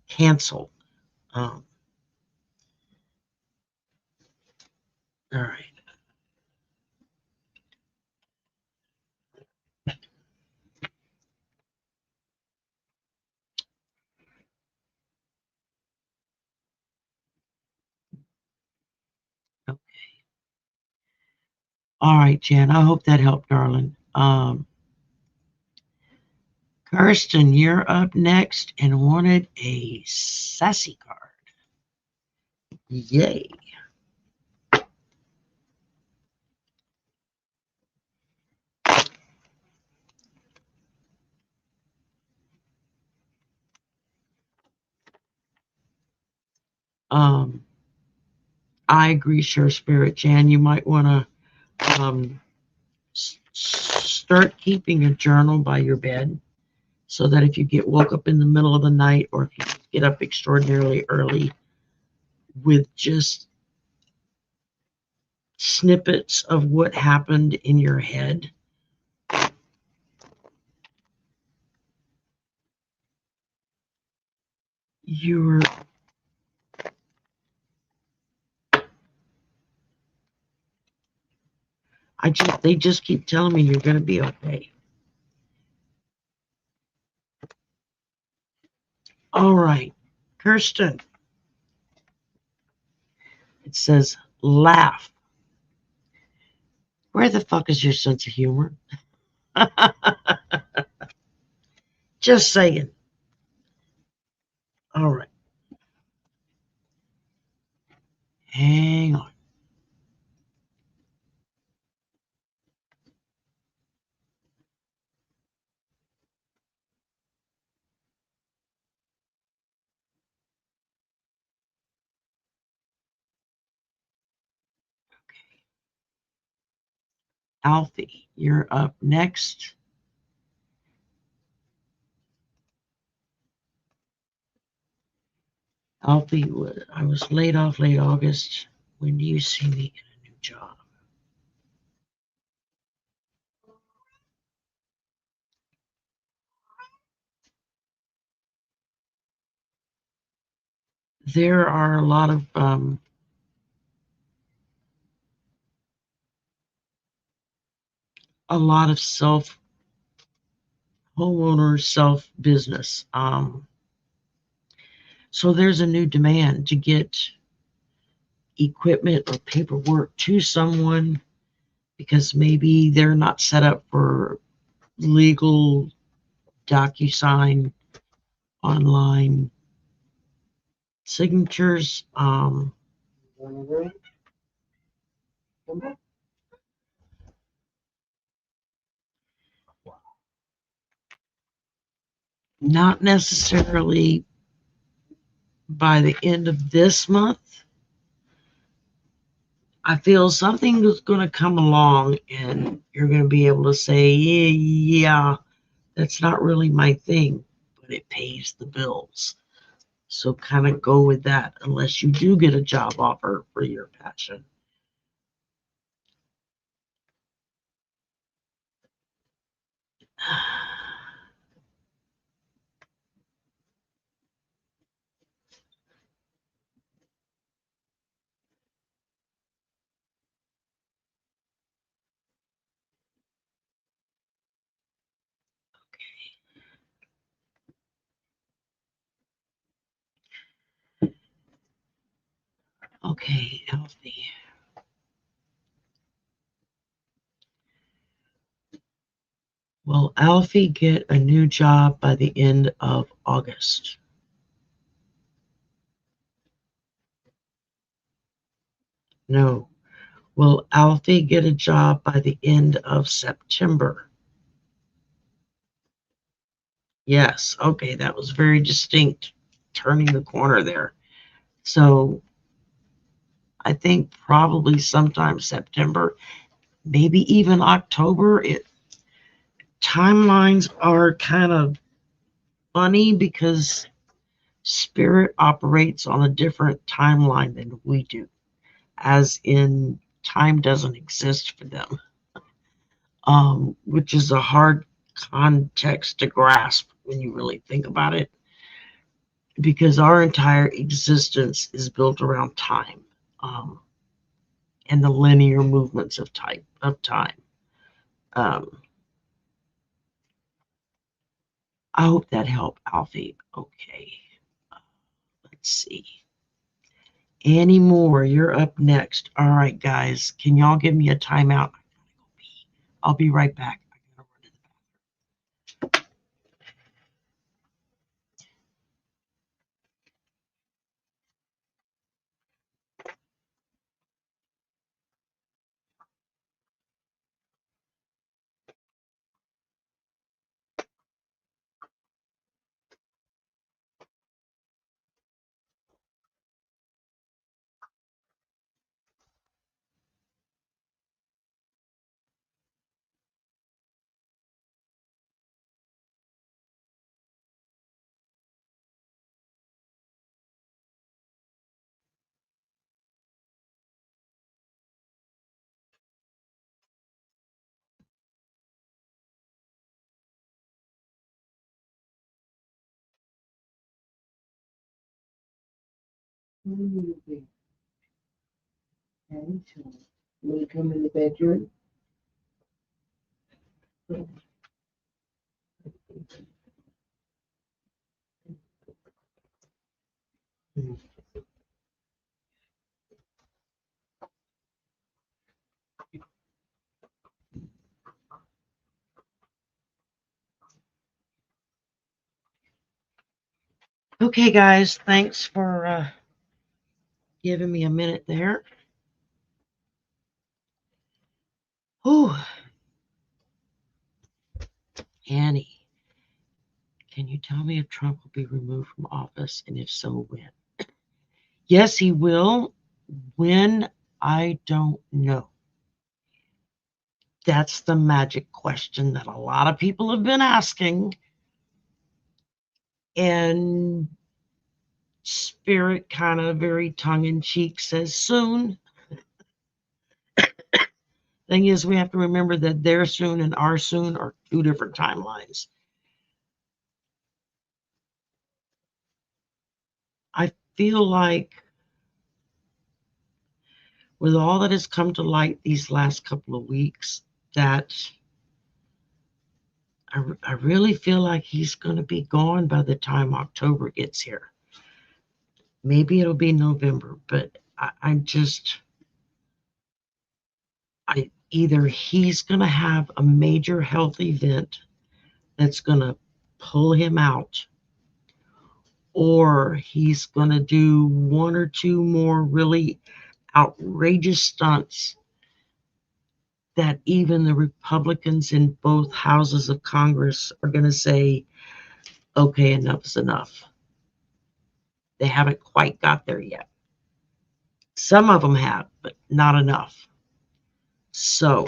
A: cancel. All right. All right, Jan. I hope that helped, darling. Kirsten, you're up next and wanted a SASSY card. Yay. I agree, sure, Spirit. Jan, you might want to start keeping a journal by your bed so that if you get woke up in the middle of the night or if you get up extraordinarily early with just snippets of what happened in your head, you're they just keep telling me you're going to be okay. All right, Kirsten. It says laugh. Where the fuck is your sense of humor? Just saying. All right. Hang on. Alfie, you're up next. Alfie, I was laid off late August. When do you see me in a new job? There are a lot of self homeowner self business. So there's a new demand to get equipment or paperwork to someone because maybe they're not set up for legal DocuSign online signatures. Not necessarily by the end of this month. I feel something is going to come along and you're going to be able to say, yeah, that's not really my thing, but it pays the bills. So kind of go with that unless you do get a job offer for your passion. Okay, Alfie. Will Alfie get a new job by the end of August? No. Will Alfie get a job by the end of September? Yes. Okay, that was very distinct, turning the corner there. So I think probably sometime September, maybe even October. Timelines are kind of funny because spirit operates on a different timeline than we do, as in time doesn't exist for them, which is a hard context to grasp when you really think about it, because our entire existence is built around time, and the linear movements of time. Um, I hope that helped, Alfie. Okay, let's see. Annie Moore, you're up next. All right, guys, can y'all give me a timeout? I gotta go pee. I'll be right back. I gotta run to the
B: You want to come in the bedroom?
A: Okay, guys, thanks for giving me a minute there. Whew. Annie, can you tell me if Trump will be removed from office, and if so, when? Yes, he will. When? I don't know. That's the magic question that a lot of people have been asking. And Spirit kind of very tongue-in-cheek says soon. Thing is, we have to remember that their soon and our soon are two different timelines. I feel like with all that has come to light these last couple of weeks, that I really feel like he's going to be gone by the time October gets here. Maybe it'll be November, but either he's going to have a major health event that's going to pull him out, or he's going to do one or two more really outrageous stunts that even the Republicans in both houses of Congress are going to say, okay, enough is enough. They haven't quite got there yet. Some of them have, but not enough. So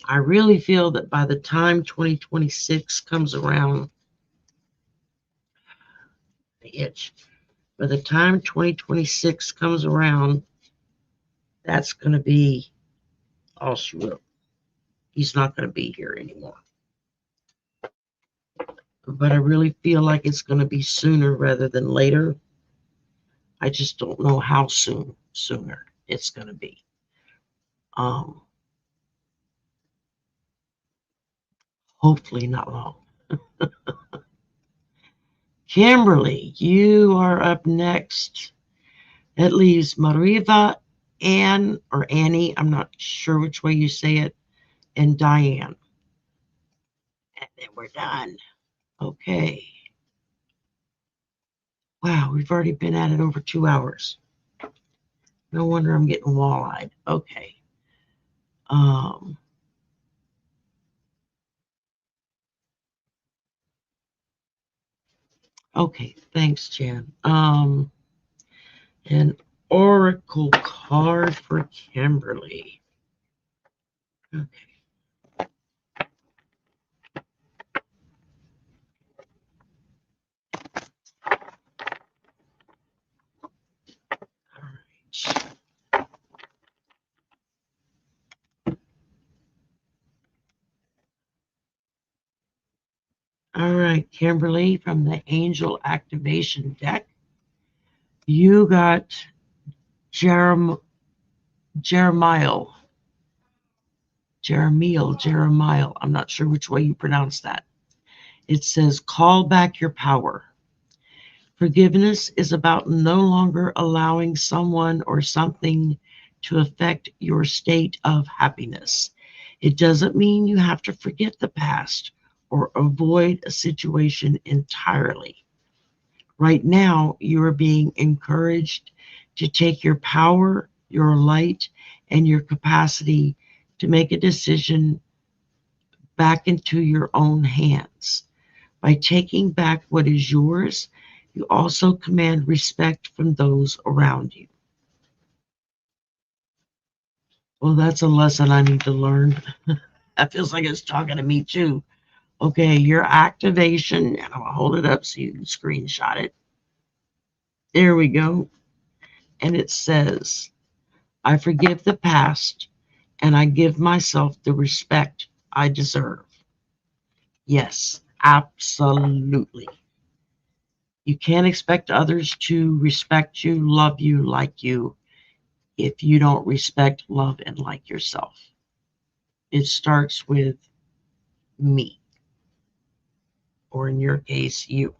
A: I really feel that by the time 2026 comes around, by the time 2026 comes around, that's going to be all she wrote. He's not going to be here anymore. But I really feel like it's going to be sooner rather than later. I just don't know how sooner it's going to be. Hopefully not long. Kimberly, you are up next. That leaves Mariva, Anne, or Annie, I'm not sure which way you say it, and Diane. And then we're done. Okay. Wow, we've already been at it over 2 hours. No wonder I'm getting wall-eyed. Okay. Okay, thanks, Jan. An oracle card for Kimberly. Okay. All right. All right, Kimberly, from the Angel Activation deck, you got Jeremiah. I'm not sure which way you pronounce that. It says, call back your power. Forgiveness is about no longer allowing someone or something to affect your state of happiness. It doesn't mean you have to forget the past or avoid a situation entirely. Right now, you are being encouraged to take your power, your light, and your capacity to make a decision back into your own hands. By taking back what is yours, you also command respect from those around you. Well, that's a lesson I need to learn. That feels like it's talking to me too. Okay, your activation, and I'll hold it up so you can screenshot it. There we go. And it says, I forgive the past and I give myself the respect I deserve. Yes, absolutely. You can't expect others to respect you, love you, like you, if you don't respect, love, and like yourself. It starts with me, or in your case, you.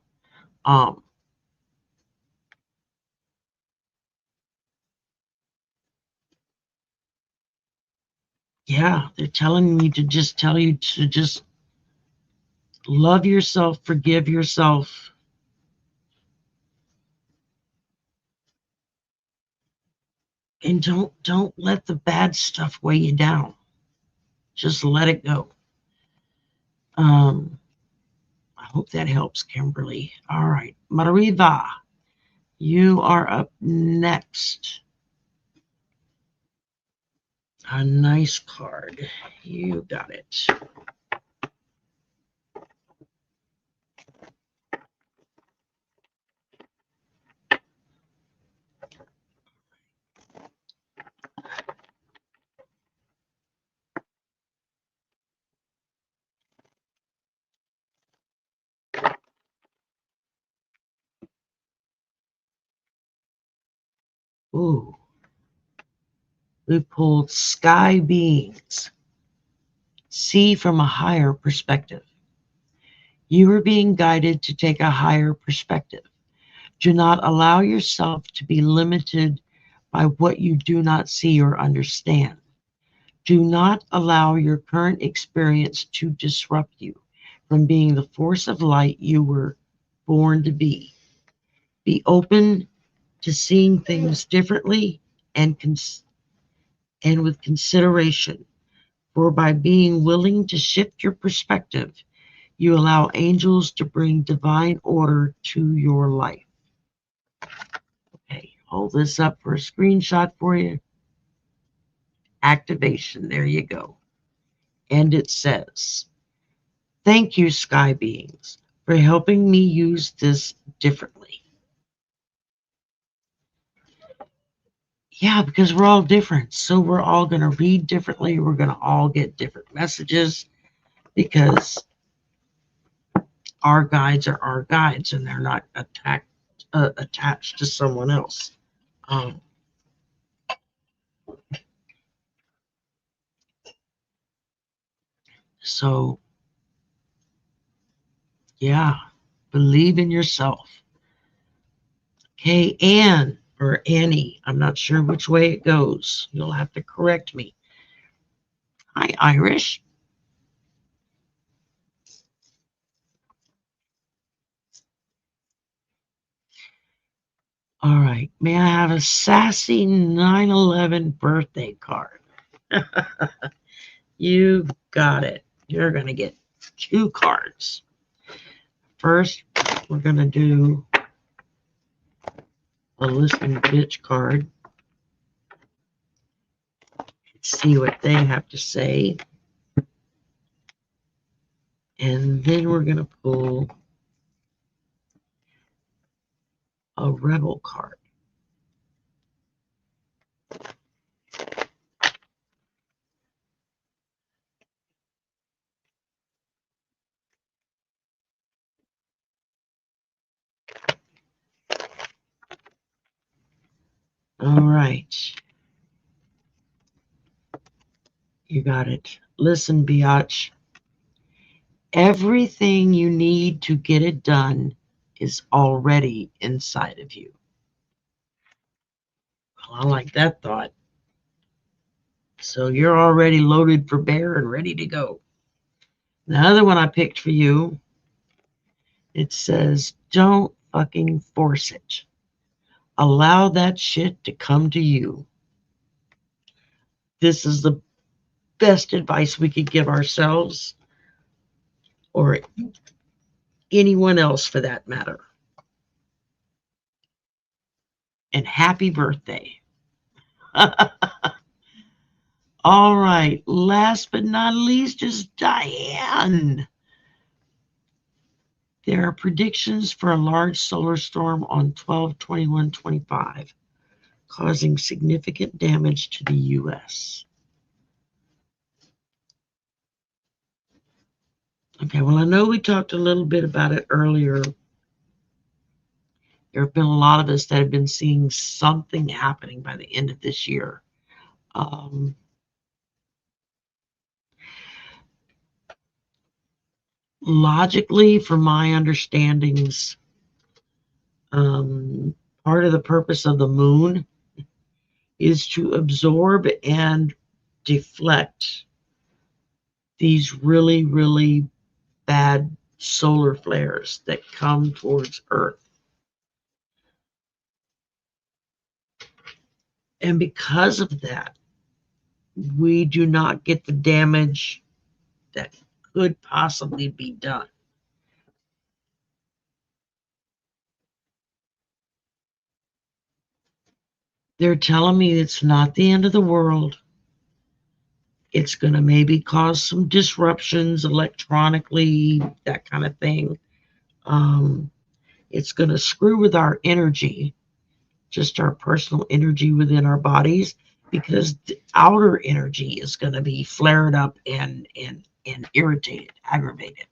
A: Yeah, they're telling me to just tell you to just Love yourself, forgive yourself. And don't let the bad stuff weigh you down. Just let it go. I hope that helps, Kimberly. All right, Mariva, you are up next. A nice card. You got it. Ooh, we pulled sky beings. See from a higher perspective. You are being guided to take a higher perspective. Do not allow yourself to be limited by what you do not see or understand. Do not allow your current experience to disrupt you from being the force of light you were born to be. Be open to seeing things differently and with consideration, for by being willing to shift your perspective, you allow angels to bring divine order to your life. Okay, hold this up for a screenshot for you. Activation, there you go. And it says, thank you, sky beings, for helping me use this differently. Yeah, because we're all different. So we're all going to read differently. We're going to all get different messages because our guides are our guides and they're not attached to someone else. So, yeah, believe in yourself. Okay, Anne or Annie, I'm not sure which way it goes. You'll have to correct me. Hi, Irish. All right, may I have a sassy 9/11 birthday card? You got it. You're going to get 2 cards. First, we're going to do a listen bitch card. Let's see what they have to say. And then we're going to pull a rebel card. All right. You got it. Listen, biatch. Everything you need to get it done is already inside of you. Well, I like that thought. So you're already loaded for bear and ready to go. The other one I picked for you, it says, don't fucking force it. Allow that shit to come to you. This is the best advice we could give ourselves or anyone else for that matter. And happy birthday. All right, last but not least is Diane. There are predictions for a large solar storm on 12/21/25, causing significant damage to the U.S. Okay, well, I know we talked a little bit about it earlier. There have been a lot of us that have been seeing something happening by the end of this year. Logically, from my understandings, part of the purpose of the moon is to absorb and deflect these really, really bad solar flares that come towards Earth. And because of that, we do not get the damage that could possibly be done. They're telling me it's not the end of the world. It's going to maybe cause some disruptions electronically, that kind of thing. It's going to screw with our energy, just our personal energy within our bodies, because the outer energy is going to be flared up and irritated, aggravated.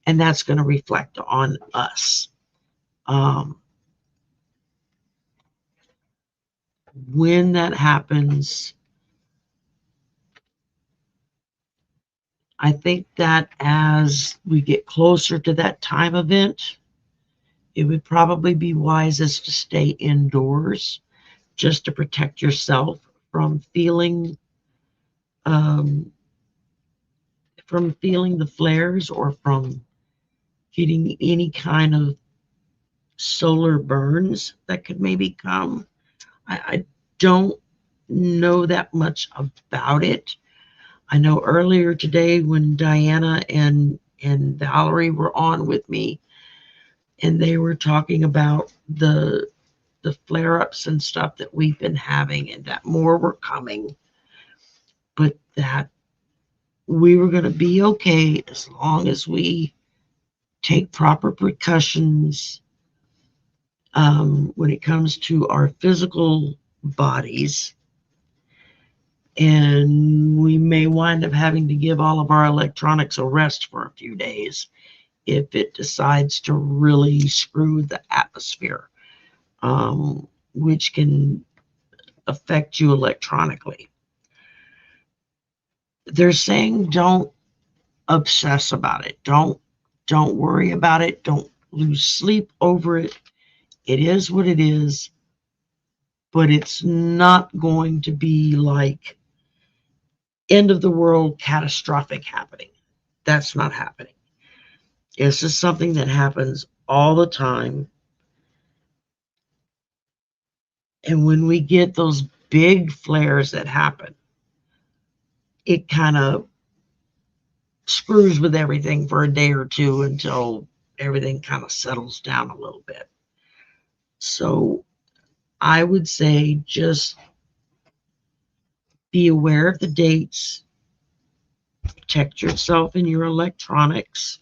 A: And that's going to reflect on us. When that happens, I think that as we get closer to that time event, it would probably be wisest to stay indoors just to protect yourself from feeling the flares or from getting any kind of solar burns that could maybe come. I don't know that much about it. I know earlier today when Diana and Valerie were on with me, and they were talking about the flare-ups and stuff that we've been having, and that more were coming, but that we were going to be okay as long as we take proper precautions when it comes to our physical bodies. And we may wind up having to give all of our electronics a rest for a few days if it decides to really screw the atmosphere, which can affect you electronically. They're saying don't obsess about it. Don't worry about it. Don't lose sleep over it. It is what it is, but it's not going to be like end of the world catastrophic happening. That's not happening. It's just something that happens all the time. And when we get those big flares that happen, it kind of screws with everything for a day or two until everything kind of settles down a little bit. So I would say just be aware of the dates, protect yourself and your electronics,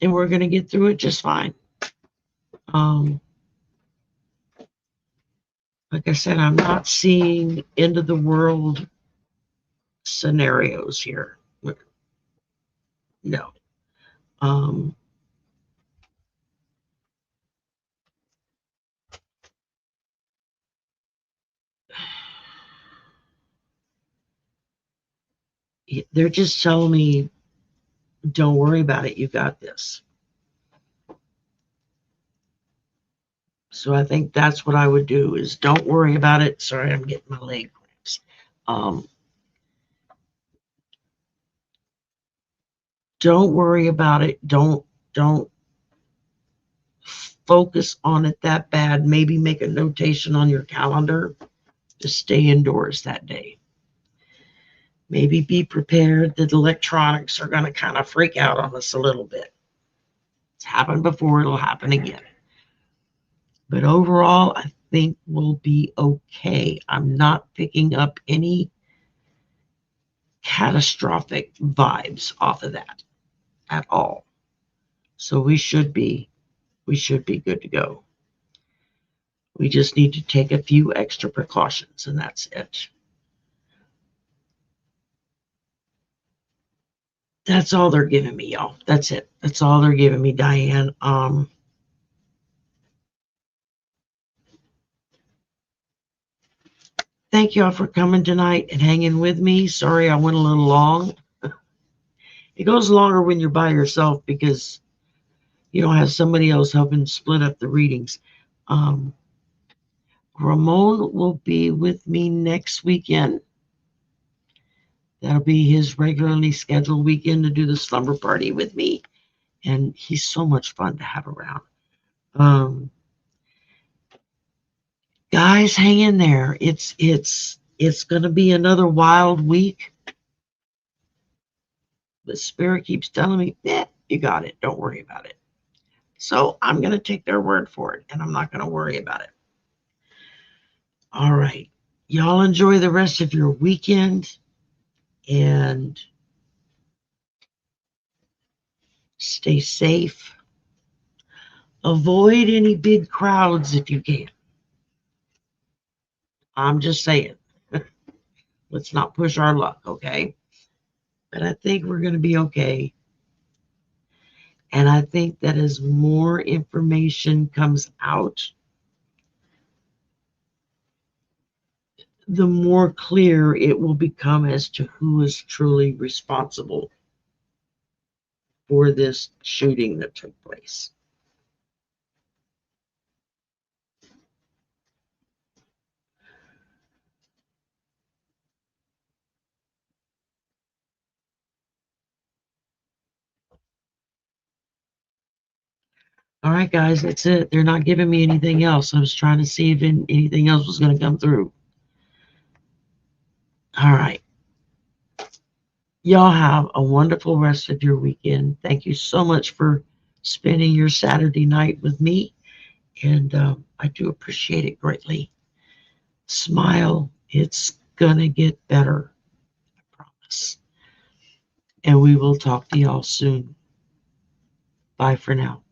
A: and we're going to get through it just fine. Like I said, I'm not seeing end of the world scenarios here. No. They're just telling me, don't worry about it. You got this. So I think that's what I would do is don't worry about it. Sorry, I'm getting my leg cramps. Don't worry about it. Don't focus on it that bad. Maybe make a notation on your calendar to stay indoors that day. Maybe be prepared that electronics are going to kind of freak out on us a little bit. It's happened before, it'll happen again. But overall, I think we'll be okay. I'm not picking up any catastrophic vibes off of that at all. So we should be good to go. We just need to take a few extra precautions, and that's it. That's all they're giving me, y'all. That's it. That's all they're giving me, Diane. Thank y'all for coming tonight and hanging with me. Sorry I went a little long. It goes longer when you're by yourself because you don't have somebody else helping split up the readings. Ramon will be with me next weekend. That'll be his regularly scheduled weekend to do the slumber party with me. And he's so much fun to have around. Guys, hang in there. It's going to be another wild week. The spirit keeps telling me, you got it. Don't worry about it. So I'm going to take their word for it, and I'm not going to worry about it. All right. Y'all enjoy the rest of your weekend, and stay safe. Avoid any big crowds if you can. I'm just saying. Let's not push our luck, okay? But I think we're going to be okay. And I think that as more information comes out, the more clear it will become as to who is truly responsible for this shooting that took place. All right, guys, that's it. They're not giving me anything else. I was trying to see if anything else was going to come through. All right. Y'all have a wonderful rest of your weekend. Thank you so much for spending your Saturday night with me. And I do appreciate it greatly. Smile. It's going to get better. I promise. And we will talk to y'all soon. Bye for now.